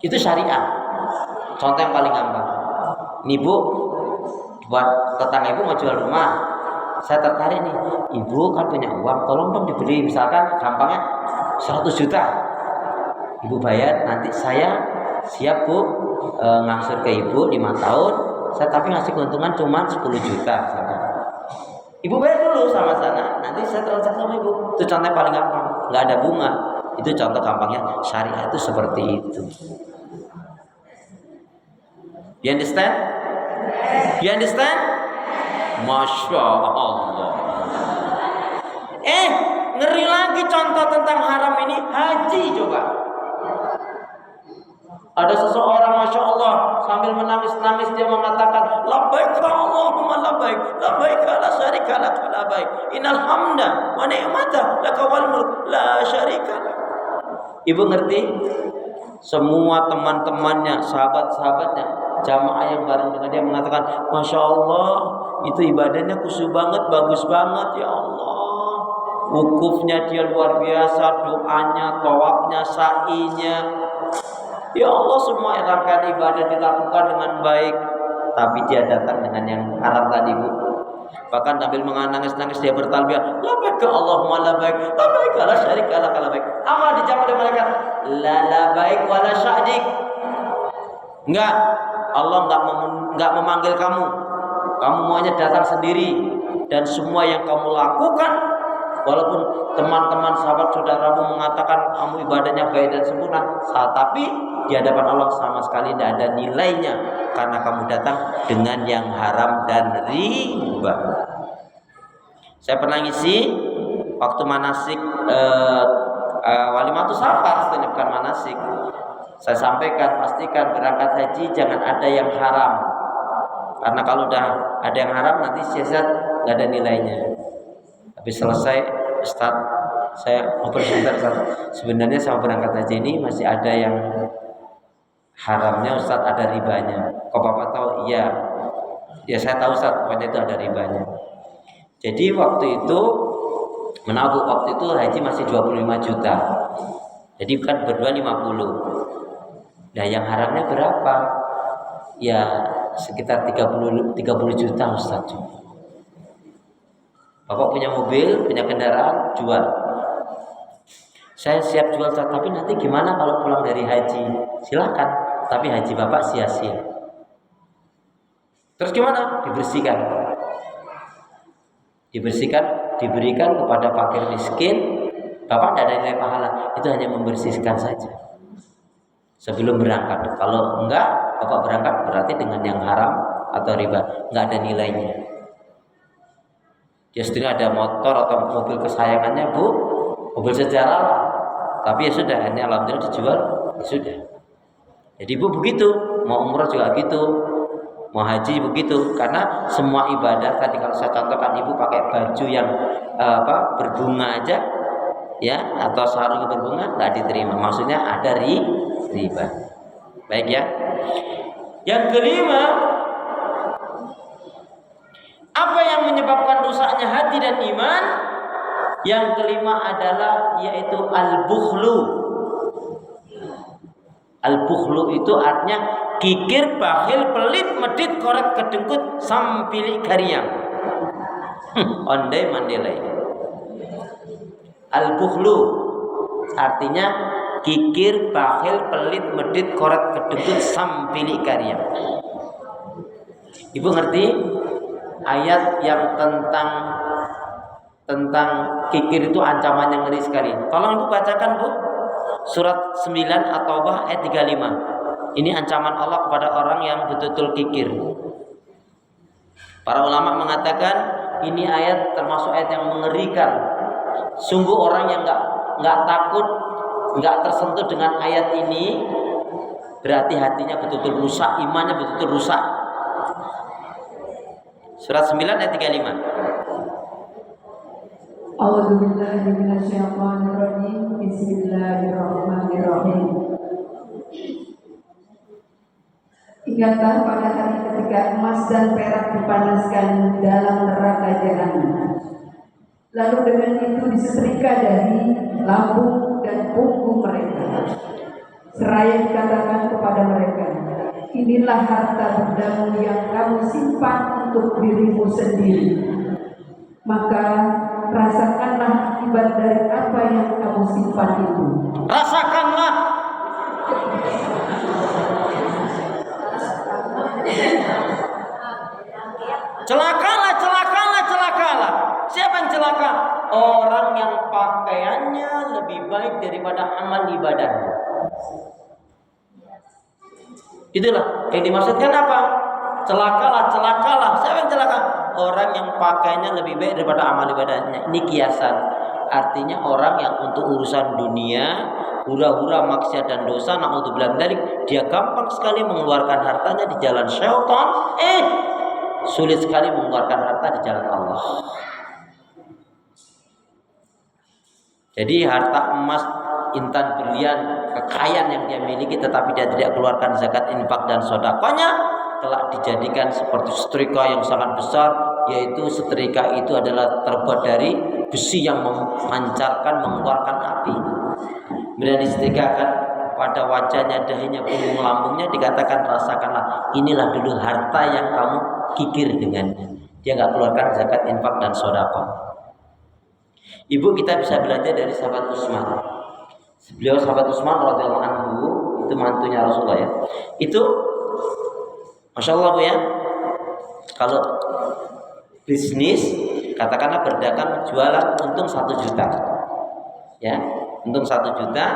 Itu syariah. Contoh yang paling gampang. Nih Bu, buat tetangga ibu mau jual rumah, saya tertarik nih. Ibu kan punya uang, tolong dong dibeli. Misalkan gampangnya 100 juta. Ibu bayar, nanti saya siap Bu ngangsur ke ibu 5 tahun. Saya tapi ngasih keuntungan cuma 10 juta misalkan. Ibu bayar dulu sama sana, nanti saya transaksi sama ibu. Itu contoh paling gampang, nggak ada bunga. Itu contoh gampangnya syariah itu seperti itu. You understand? You understand? Masya Allah. Ngeri lagi contoh tentang haram ini, haji coba. Ada seseorang Masya Allah sambil menangis-nangis dia mengatakan labbaik Allahumma labbaik, labbaik la syarika lak labbaik, innal hamda wa ni'mata laka wal mulk la syarika lak. Ibu ngerti? Semua teman-temannya, sahabat-sahabatnya, jamaah yang bareng dengan dia mengatakan Masya Allah, itu ibadahnya khusyuk banget, bagus banget ya Allah. Wukufnya dia luar biasa, doanya, tawafnya, sa'inya. Ya Allah, semua rangkaian ibadah dilakukan dengan baik. Tapi dia datang dengan yang haram tadi Bu. Bahkan sambil menangis-nangis dia bertalbiyah, labbaik Allahumma labbaik, labbaik la syarika lak labbaik. Apa dijawab oleh mereka? La labbaik wa la sya'dik. Enggak, Allah enggak memanggil kamu. Kamu maunya datang sendiri, dan semua yang kamu lakukan walaupun teman-teman sahabat saudaramu mengatakan kamu ibadahnya baik dan sempurna, tapi di hadapan Allah sama sekali tidak ada nilainya karena kamu datang dengan yang haram dan riba. Saya pernah ngisi waktu manasik walimatus safar, sebenarnya bukan manasik. Saya sampaikan, pastikan berangkat haji jangan ada yang haram. Karena kalau udah ada yang haram nanti sia-sia, nggak ada nilainya. Habis selesai, Ustaz, saya ngobrol sebentar, Ustaz. Sebenarnya sama berangkat haji ini masih ada yang haramnya, Ustaz, ada ribanya. Kok Bapak tahu? Iya. Ya saya tahu, Ustaz, pokoknya itu ada ribanya. Jadi waktu itu menabung, waktu itu haji masih 25 juta. Jadi kan berdua 50. Nah yang haramnya berapa? Ya sekitar 30 juta, Ustaz. Bapak punya mobil, punya kendaraan, jual. Saya siap jual tapi nanti gimana kalau pulang dari haji? Silakan, tapi haji Bapak sia-sia. Terus gimana? Dibersihkan. Diberikan kepada fakir miskin. Bapak tidak ada nilai pahala, itu hanya membersihkan saja sebelum berangkat. Kalau enggak, Bapak berangkat berarti dengan yang haram atau riba, enggak ada nilainya. Justru ada motor atau mobil kesayangannya, Bu, mobil sejarah, tapi ya sudah, ini alhamdulillah dijual, ya sudah. Jadi Bu begitu, mau umroh juga gitu, mau haji begitu, karena semua ibadah tadi kalau saya contohkan, Ibu pakai baju yang berbunga aja, ya, atau sarung berbunga nggak diterima, maksudnya ada riba. Baik ya. Yang kelima, apa yang menyebabkan rusaknya hati dan iman? Yang kelima adalah yaitu al-bukhlu. Al-bukhlu itu artinya kikir, bakhil, pelit, medit, korek, kedengkut, sampili gariang. Ondai mandelai. Al-bukhlu artinya kikir, bakhil, pelit, medit, korek, kedengkut, sampili gariang. Ibu ngerti ayat yang tentang kikir itu ancaman yang ngeri sekali. Tolong Ibu bacakan, Bu. Surat 9 At-Taubah ayat 35. Ini ancaman Allah kepada orang yang betul-betul kikir. Para ulama mengatakan ini ayat termasuk ayat yang mengerikan. Sungguh orang yang enggak takut, enggak tersentuh dengan ayat ini, berarti hatinya betul-betul rusak, imannya betul-betul rusak. Surat 9 ayat 35. A'udzubillahi minasyaitonirrajim. Bismillahirrahmanirrahim. Ingatlah pada hari ketika emas dan perak dipanaskan dalam neraka jahanam. Lalu dengan itu disetrika dari lambung dan punggung mereka. Seraya dikatakan kepada mereka, inilah harta bendamu yang kamu simpan untuk dirimu sendiri. Maka rasakanlah akibat dari apa yang kamu simpan itu. Rasakanlah. Celakalah. Siapa yang celaka? Orang yang pakaiannya lebih baik daripada amal ibadahnya. Itulah yang dimaksudkan apa? Celakalah. Siapa yang celaka? Orang yang pakaiannya lebih baik daripada amal ibadahnya. Ini kiasan. Artinya orang yang untuk urusan dunia, hura-hura maksiat dan dosa, naudzubillah dzalik, dia gampang sekali mengeluarkan hartanya di jalan syaitan, sulit sekali mengeluarkan harta di jalan Allah. Jadi harta emas, intan, berlian, kekayaan yang dia miliki tetapi dia tidak keluarkan zakat, infak dan sedekahnya, telah dijadikan seperti setrika yang sangat besar, yaitu setrika itu adalah terbuat dari besi yang memancarkan, mengeluarkan api. Kemudian disetrikakan pada wajahnya, dahinya, punggung, lambungnya, dikatakan rasakanlah, inilah dulu harta yang kamu kikir dengannya. Dia nggak keluarkan zakat, infak dan sedekah. Ibu, kita bisa belajar dari sahabat Utsman. Beliau sahabat Utsman radhiyallahu anhu, itu mantunya Rasulullah ya. Itu Masya Allah Bu ya. Kalau bisnis, katakanlah berdagang, jualan, untung 1 juta. Ya, untung 1 juta.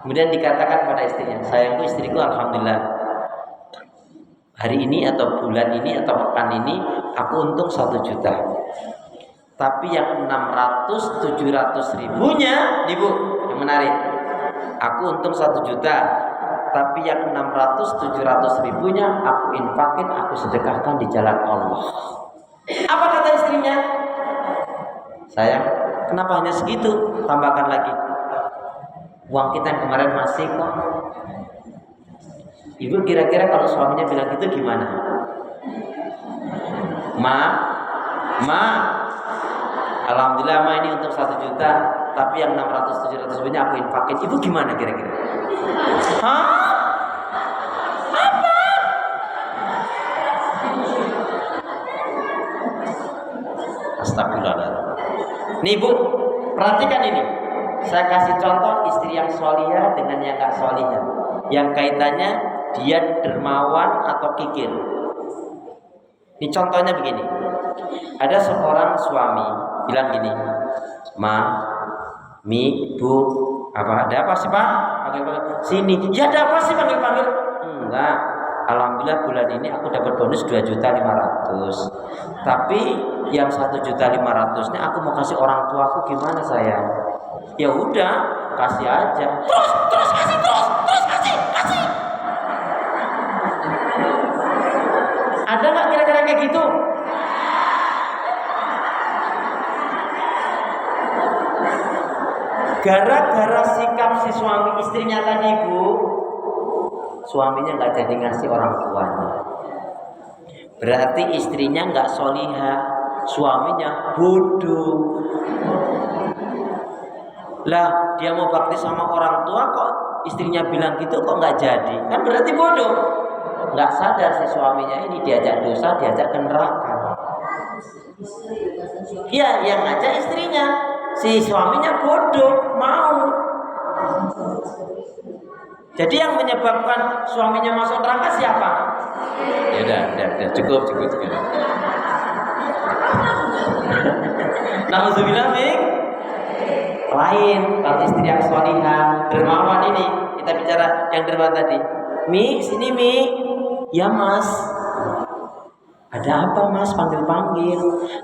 Kemudian dikatakan pada istrinya, sayangku, istriku, alhamdulillah hari ini atau bulan ini atau pekan ini aku untung 1 juta. Tapi yang 600-700 ribunya, nih Bu, yang menarik, aku untung 1 juta, tapi yang 600-700 ribunya aku infakin, aku sedekahkan di jalan Allah. Apa kata istrinya? Sayang, kenapa hanya segitu? Tambahkan lagi, uang kita yang kemarin masih kok. Ibu kira-kira kalau suaminya bilang gitu gimana? Ma, alhamdulillah Ma, ini untuk 1 juta, tapi yang 600-700 ribunya aku infakin. Ibu gimana kira-kira? Hah? Apa? Astagfirullahaladzim. Nih Bu, perhatikan ini. Saya kasih contoh istri yang solihah dengan yang gak solihah, yang kaitannya dia dermawan atau kikir. Ini contohnya begini. Ada seorang suami bilang gini, "Ma, Mi, Bu, apa ada apa sih Pak? Panggil sini." "Ya ada apa sih panggil-panggil?" "Enggak. Alhamdulillah bulan ini aku dapat bonus 2.500.000. Tapi yang 1.500.000-nya aku mau kasih orang tuaku, gimana sayang?" "Ya udah, kasih aja." Terus kasih, terus kasih. Ada nggak kira-kira kayak gitu? Gara-gara sikap si suami istrinya tadi, Bu, suaminya nggak jadi ngasih orang tuanya. Berarti istrinya nggak solihah, suaminya bodoh. Lah dia mau bakti sama orang tua kok istrinya bilang gitu kok nggak jadi, kan berarti bodoh. Nggak sadar si suaminya ini diajak dosa, diajak ke neraka. Ya yang ngajak istrinya, si suaminya bodoh mau. Jadi yang menyebabkan suaminya masuk neraka siapa? Ya udah, cukup. Nauzubillah min lain. Kalau istri yang solihah, dermawan ini, kita bicara yang dermawan tadi. "Mi, sini Mi." "Ya Mas." "Ada apa Mas panggil-panggil?"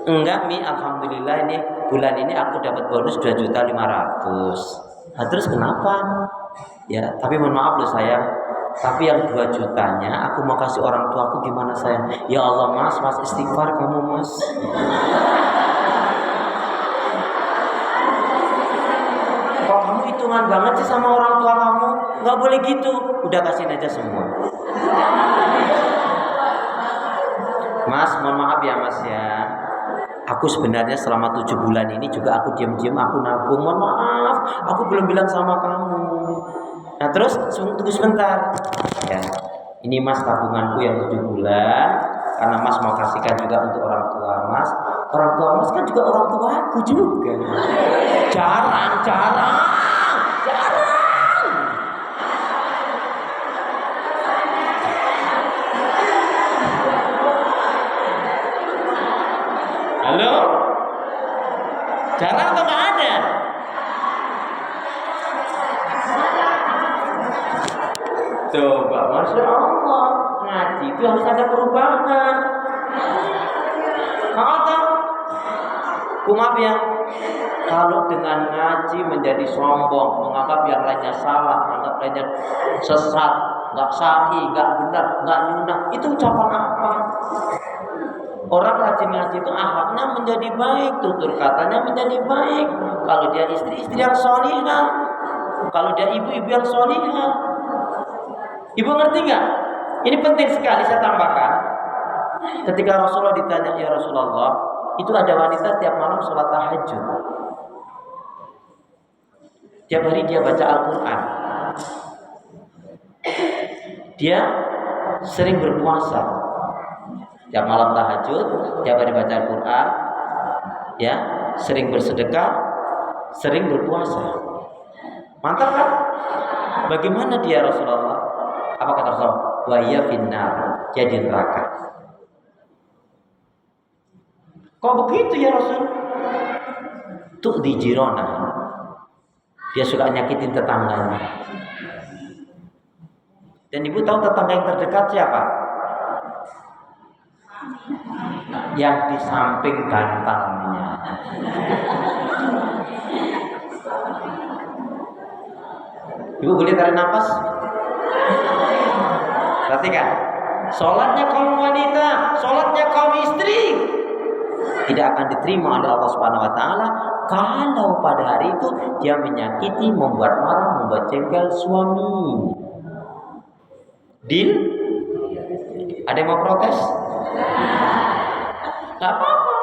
"Enggak Mi, alhamdulillah ini bulan ini aku dapat bonus 2.500.000. "Nah terus kenapa?" "Ya tapi mohon maaf loh sayang, tapi yang 2 jutanya aku mau kasih orang tuaku, gimana sayang?" "Ya Allah Mas istighfar kamu Mas." "Kok kamu hitungan banget sih sama orang tua kamu? Nggak boleh gitu. Udah kasihin aja semua." "Mas, mohon maaf ya Mas ya. Aku sebenarnya selama 7 bulan ini juga aku diam-diam aku nabung. Mohon maaf, aku belum bilang sama kamu." "Nah terus tunggu sebentar. Ya, ini Mas tabunganku yang 7 bulan. Karena Mas mau kasihkan juga untuk orang tua Mas. Orang tua Mas kan juga orang tua aku juga." Jarang. Halo? Jarang atau nggak ada? Coba, Masya Allah, ngaji itu harus ada perubahan. Atau, maaf ya, kalau dengan ngaji menjadi sombong, menganggap yang lainnya salah, menganggap lainnya sesat, nggak sahih, nggak benar, nggak nyunah, itu ucapan apa? Orang rajin ngaji itu akhlaknya menjadi baik, tutur katanya menjadi baik. Kalau dia istri yang solihah, kalau dia ibu yang solihah. Ibu ngerti nggak? Ini penting sekali saya tambahkan. Ketika Rasulullah ditanya, "Ya Rasulullah, itu ada wanita tiap malam sholat tahajud. Tiap hari dia baca Al-Quran. Dia sering berpuasa. Tiap malam tahajud, tiap hari baca Al-Quran, ya, sering bersedekah, sering berpuasa. Mantap kan? Bagaimana dia Rasulullah?" Apa kata Rasulullah? "Wa hiya finnar," jadi neraka. Kok begitu ya Rasul? Tuh di jirona, dia suka nyakitin tetangganya. Dan ibu tahu tetangga yang terdekat siapa? Yang di samping bantalnya. Ibu boleh tarik nafas? Perhatikan, sholatnya kaum wanita, sholatnya kaum istri tidak akan diterima oleh Allah Subhanahu Wa Taala kalau pada hari itu dia menyakiti, membuat marah, membuat jengkel suami. Deal? Ada yang mau protes? Gak apa-apa.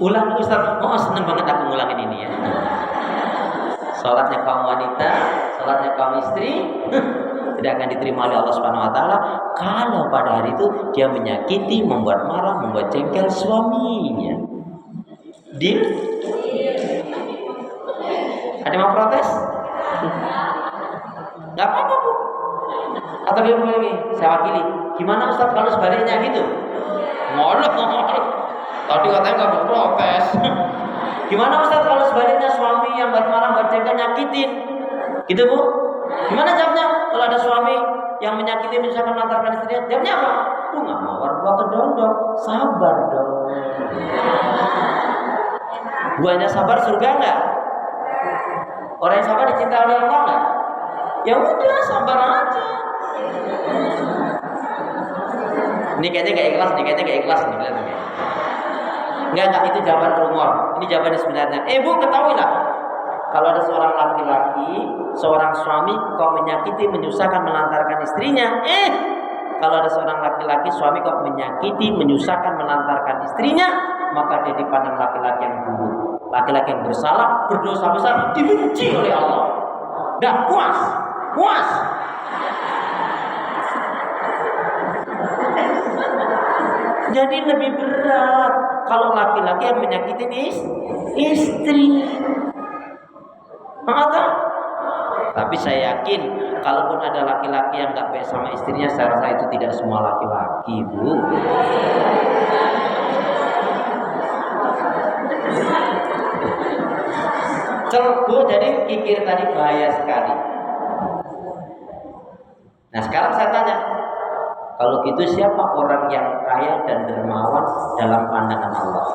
Ulang Ustaz. Oh seneng banget aku ngulangin ini ya. Sholatnya kaum wanita, sholatnya kaum istri tidak akan diterima oleh Allah Subhanahu Wa Taala kalau pada hari itu dia menyakiti, membuat marah, membuat jengkel suaminya. Deal? Ada yang mau protes? Gak apa-apa Bu. Atau dia bilang lagi, saya wakili. Gimana Ustaz kalau sebaliknya gitu? Ngolok. Tadi katanya gak mau protes. Gimana Ustaz kalau sebaliknya suami yang marah bertengkar nyakitin? Gitu Bu? Gimana jawabnya? Kalau ada suami yang menyakiti, misalkan melantarkan istrinya, jawabnya apa? Aku nggak mawar buah kedondong, sabar dong. Buahnya sabar surga nggak? Orang yang sabar dicinta oleh Allah nggak? Ya udah, sabar aja. Ini kayaknya nggak ikhlas nih, Nggak, itu jawaban rumor. Ini jawaban sebenarnya. Bu, ketahuilah. Kalau ada seorang laki-laki, seorang suami kok menyakiti, menyusahkan, melantarkan istrinya. Kalau ada seorang laki-laki, suami kok menyakiti, menyusahkan, melantarkan istrinya, maka dia dipandang laki-laki yang buruk, laki-laki yang bersalah, berdosa besar, dibenci oleh Allah. Dah puas. Jadi lebih berat kalau laki-laki yang menyakiti istri. Maka, tapi saya yakin kalaupun ada laki-laki yang nggak baik sama istrinya, saya rasa itu tidak semua laki-laki, Bu. Bu, jadi kikir tadi bahaya sekali. Nah sekarang saya tanya, kalau gitu siapa orang yang kaya dan dermawan dalam pandangan Allah?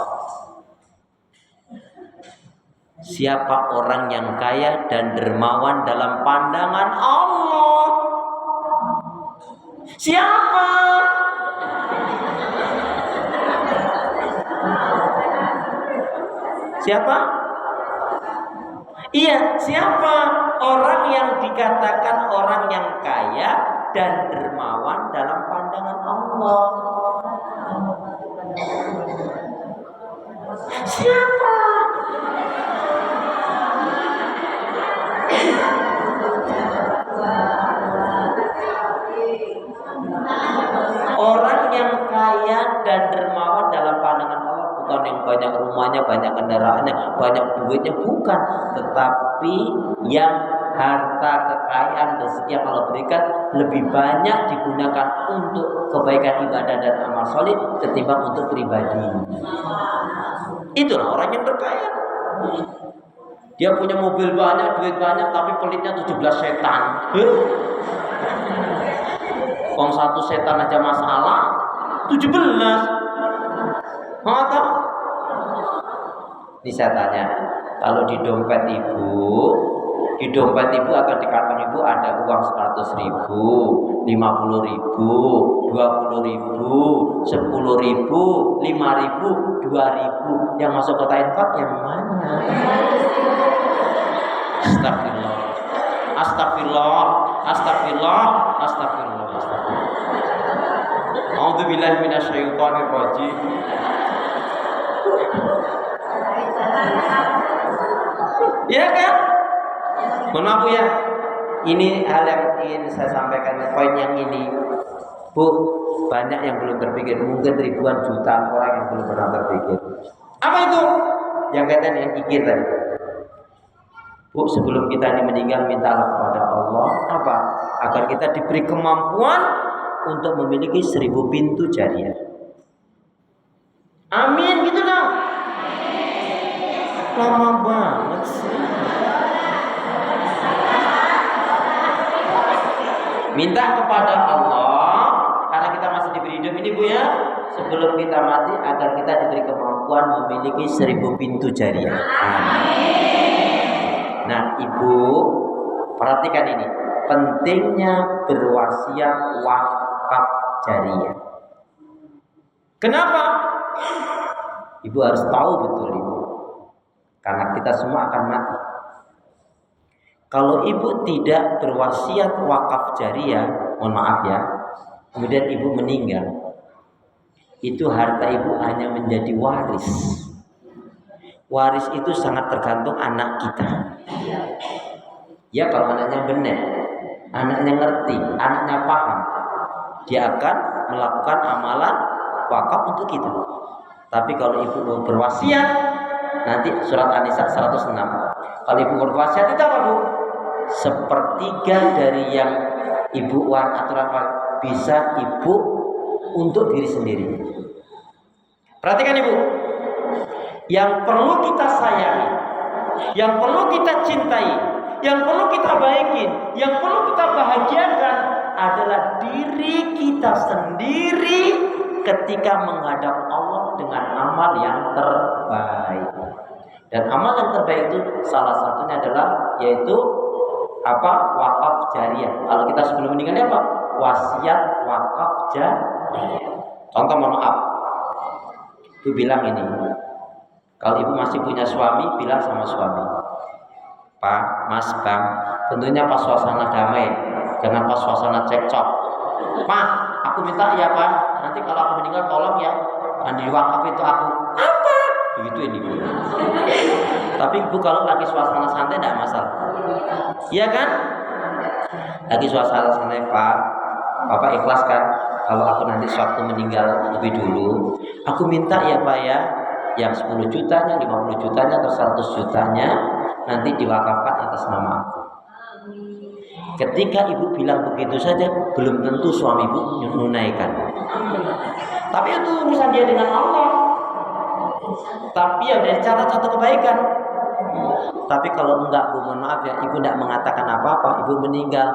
Siapa orang yang kaya dan dermawan dalam pandangan Allah? Siapa? Siapa? Iya, siapa orang yang dikatakan orang yang kaya dan dermawan dalam pandangan Allah? Siapa? Orang yang kaya dan dermawan dalam pandangan Allah bukan yang banyak rumahnya, banyak kendaraannya, banyak duitnya, bukan. Tetapi yang harta, kekayaan, rezeki yang Allah berikan lebih banyak digunakan untuk kebaikan ibadah dan amal soleh ketimbang untuk pribadi. Itulah orang yang berkaya. Dia punya mobil banyak, duit banyak, tapi pelitnya 17 setan. Wong satu setan aja masalah, 17. Mata. Ini saya tanya, kalau di dompet ibu akan di kantong ibu ada uang 100.000, 50.000, 20.000, 10.000, 5.000, 2.000. Yang masuk kota infak yang mana? Astagfirullah. A'udzubillahi minasyaitonir rajim. Ya kan? Mohon maaf ya. Ini hal yang ingin saya sampaikan, poin yang ini. Bu, banyak yang belum terpikir, mungkin ribuan juta orang yang belum pernah terpikir. Apa itu? Yang kaitan yang kikir tadi. Bu, sebelum kita ini meninggal, mintalah kepada Allah apa? Agar kita diberi kemampuan untuk memiliki 1000 pintu jariah. Amin, gitu dong. Lama banget sih. Minta kepada Allah, karena kita masih diberi hidup ini Bu ya, sebelum kita mati agar kita diberi kemampuan memiliki 1000 pintu jariah. Nah Ibu, perhatikan ini, pentingnya berwasiat wakaf jariah. Kenapa? Ibu harus tahu betul Ibu, karena kita semua akan mati. Kalau ibu tidak berwasiat wakaf jariah, mohon maaf ya, kemudian ibu meninggal, itu harta ibu hanya menjadi waris. Waris itu sangat tergantung anak kita. Ya kalau anaknya benar, anaknya ngerti, anaknya paham, dia akan melakukan amalan wakaf untuk kita. Tapi kalau ibu mau berwasiat, nanti surat An-Nisa 106. Kalau ibu berwasiat itu apa, Bu? Sepertiga dari yang ibu atau apa bisa ibu untuk diri sendiri. Perhatikan ibu, yang perlu kita sayangi, yang perlu kita cintai, yang perlu kita baikin, yang perlu kita bahagiakan adalah diri kita sendiri ketika menghadap Allah dengan amal yang terbaik. Dan amal yang terbaik itu salah satunya adalah yaitu apa? Wakaf jariyah. Kalau kita sebelum meninggal apa? Wasiat wakaf jariyah. Contoh, mohon maaf, ibu bilang ini, kalau ibu masih punya suami, bilang sama suami, Pak, Mas, Bang, tentunya pas suasana damai, jangan pas suasana cekcok. Pak, aku minta ya Pak, nanti kalau aku meninggal tolong ya, di wakaf itu aku. Apa? Begitu ini Bu. Tapi ibu kalau lagi suasana santai tidak masalah. Iya kan? Lagi suasana santai, Pak, Bapak ikhlas kan? Kalau aku nanti suatu meninggal lebih dulu, aku minta ya Pak ya, yang 10 jutanya, 50 jutanya, atau 100 jutanya nanti diwakafkan atas nama aku. Ketika ibu bilang begitu saja, belum tentu suami ibu menunaikan. Tapi itu urusan dia dengan Allah. Tapi ya dari catat satu kebaikan. Tapi kalau enggak, Bu, mohon maaf ya, ibu tidak mengatakan apa-apa, ibu meninggal.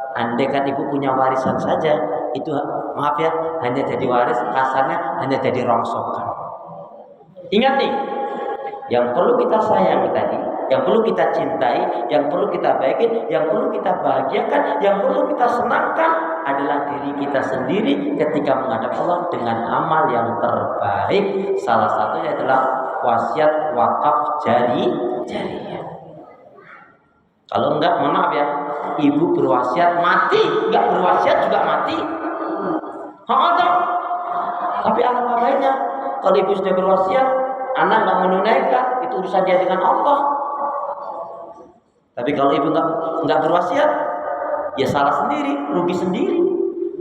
Andai kan ibu punya warisan saja, itu maaf ya, hanya jadi waris, kasarnya hanya jadi rongsokan. Ingat nih, yang perlu kita sayangi tadi, yang perlu kita cintai, yang perlu kita baikin, yang perlu kita bahagiakan, yang perlu kita senangkan adalah diri kita sendiri ketika menghadap Allah dengan amal yang terbaik. Salah satunya adalah wasiat wakaf jariyah. Kalau enggak, mohon maaf ya, ibu berwasiat mati, enggak berwasiat juga mati. Tapi alangkah baiknya kalau ibu sudah berwasiat, anak enggak menunaikan, itu urusan dia dengan Allah. Tapi kalau ibu enggak berwasiat, ya salah sendiri, rugi sendiri.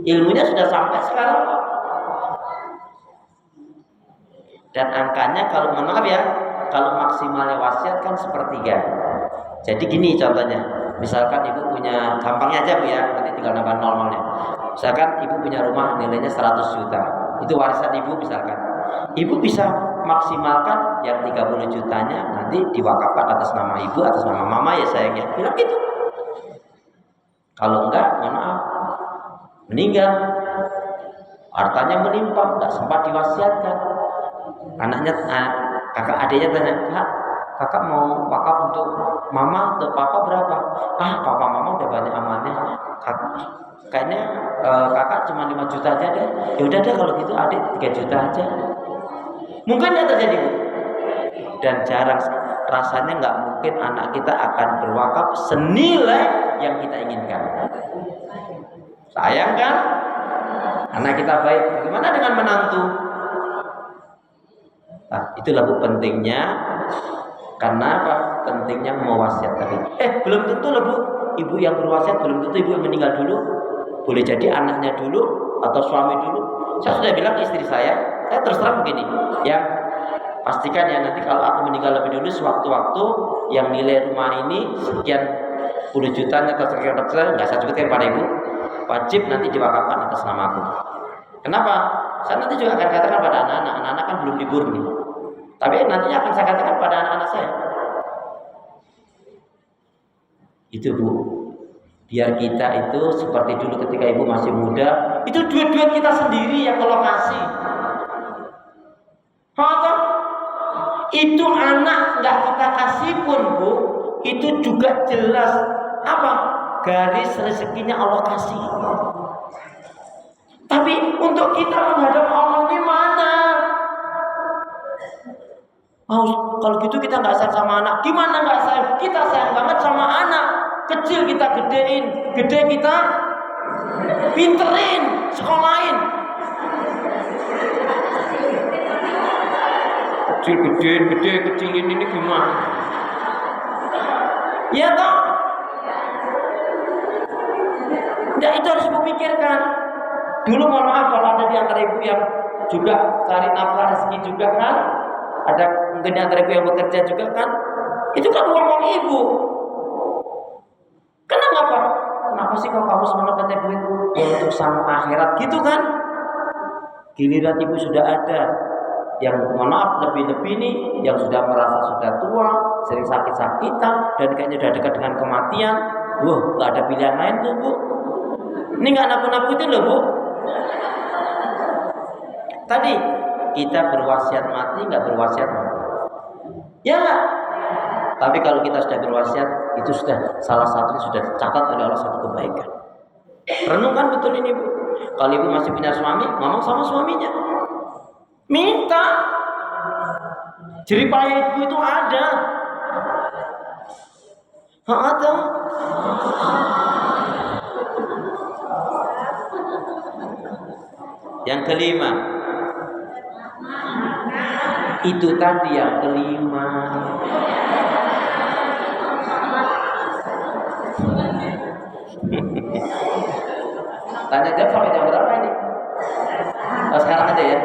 Ilmunya sudah sampai sekarang. Dan angkanya kalau mohon maaf ya, kalau maksimalnya wasiat kan sepertiga. Jadi gini contohnya, misalkan ibu punya, gampangnya aja Bu ya, nanti tinggal nambah normalnya. Misalkan ibu punya rumah nilainya 100 juta, itu warisan ibu misalkan. Ibu bisa maksimalkan yang 30 jutanya nanti diwakafkan atas nama ibu, atas nama mama ya sayangnya. Bilang gitu. Kalau enggak, mohon maaf, meninggal, hartanya melimpah, enggak sempat diwasiatkan. Anaknya, kakak adiknya tanya, kakak mau wakaf untuk mama atau papa berapa? Papa mama udah banyak amalnya. Kayaknya kakak cuma 5 juta aja deh. Ya udah deh kalau gitu adik 3 juta aja. Mungkin ya terjadi Bu. Dan jarang, rasanya nggak mungkin anak kita akan berwakaf senilai yang kita inginkan. Sayang kan? Anak kita baik. Bagaimana dengan menantu? Nah, itulah Bu pentingnya. Karena apa? Pentingnya mewasiat tadi. Belum tentu loh Bu, ibu yang berwasiat belum tentu ibu yang meninggal dulu. Boleh jadi anaknya dulu atau suami dulu. Saya sudah bilang ke istri saya terus terang begini, ya pastikan ya nanti kalau aku meninggal lebih dulu, sewaktu-waktu yang nilai rumah ini sekian puluh jutanya atau sekian juta, nggak saya sebutkan pada ibu, wajib nanti diwakafkan atas nama aku. Kenapa? Saya nanti juga akan katakan pada anak-anak, anak-anak kan belum libur nih. Tapi nantinya akan saya katakan pada anak-anak saya. Itu Bu, biar kita itu seperti dulu ketika ibu masih muda, itu duit-duit kita sendiri yang kalau kasih. Itu anak nggak kita kasih pun Bu, itu juga jelas apa? Garis rezekinya Allah kasih. Tapi untuk kita menghadap Allah ini mana? Kalau gitu kita nggak sayang sama anak. Gimana nggak sayang? Kita sayang banget sama anak. Kecil kita gedein, gede kita pinterin, sekolahin. Kecil gedein, gede kecilin ini gimana? Ya toh? Nah, itu harus memikirkan. Dulu mohon maaf kalau ada di antara ibu yang juga cari nafkah rezeki juga kan, ada mungkin antara ibu yang bekerja juga kan, itu kan uang ibu. Kenapa sih kau kamu semangat kata duit untuk sama akhirat gitu kan? Giliran ibu sudah ada yang mohon maaf lebih-lebih nih, yang sudah merasa sudah tua, sering sakit-sakitan dan kayaknya sudah dekat dengan kematian. Wah, nggak ada pilihan lain tuh bu. Ini nggak nakut-nakutin loh bu. Tadi kita berwasiat mati, nggak berwasiat mati. Ya nggak? Tapi kalau kita sudah berwasiat, itu sudah salah satu sudah dicatat oleh Allah satu kebaikan. Renungkan betul ini bu. Kalau ibu masih punya suami, ngomong sama suaminya. Minta. Jeripaya ibu itu ada. Ada. Yang kelima. Itu tadi yang kelima. Tanya jawab sampai jam berapa ini? Oh, sekarang aja ya.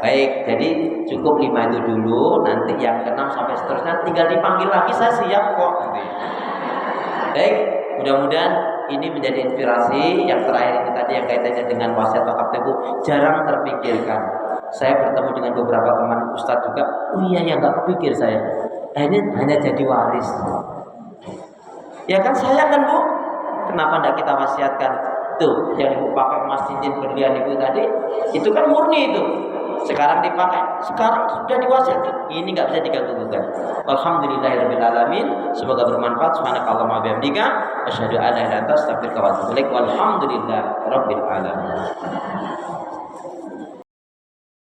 Baik, jadi cukup 5 itu dulu. Nanti yang ke-6 sampai seterusnya tinggal dipanggil lagi, saya siap kok. Baik, mudah-mudahan ini menjadi inspirasi. Yang terakhir ini tadi yang kaitannya dengan wasiat wakaf itu jarang terpikirkan. Saya bertemu dengan beberapa teman ustadz juga. Oh iya ya, nggak kepikir saya. Akhirnya hanya jadi waris. Ya kan sayang kan bu? Kenapa tidak kita wasiatkan? Tuh yang ibu pakai emas cincin berlian ibu tadi, itu kan murni itu. Sekarang dipakai, sekarang sudah diwasiatkan. Ini nggak bisa diganggu-gugat. Alhamdulillahirabbil alamin. Semoga bermanfaat. Subhanakallahumma wa bihamdika asyhadu an la ilaha illa anta astaghfiruka wa atubu ilaik. Walhamdulillahirabbil alamin.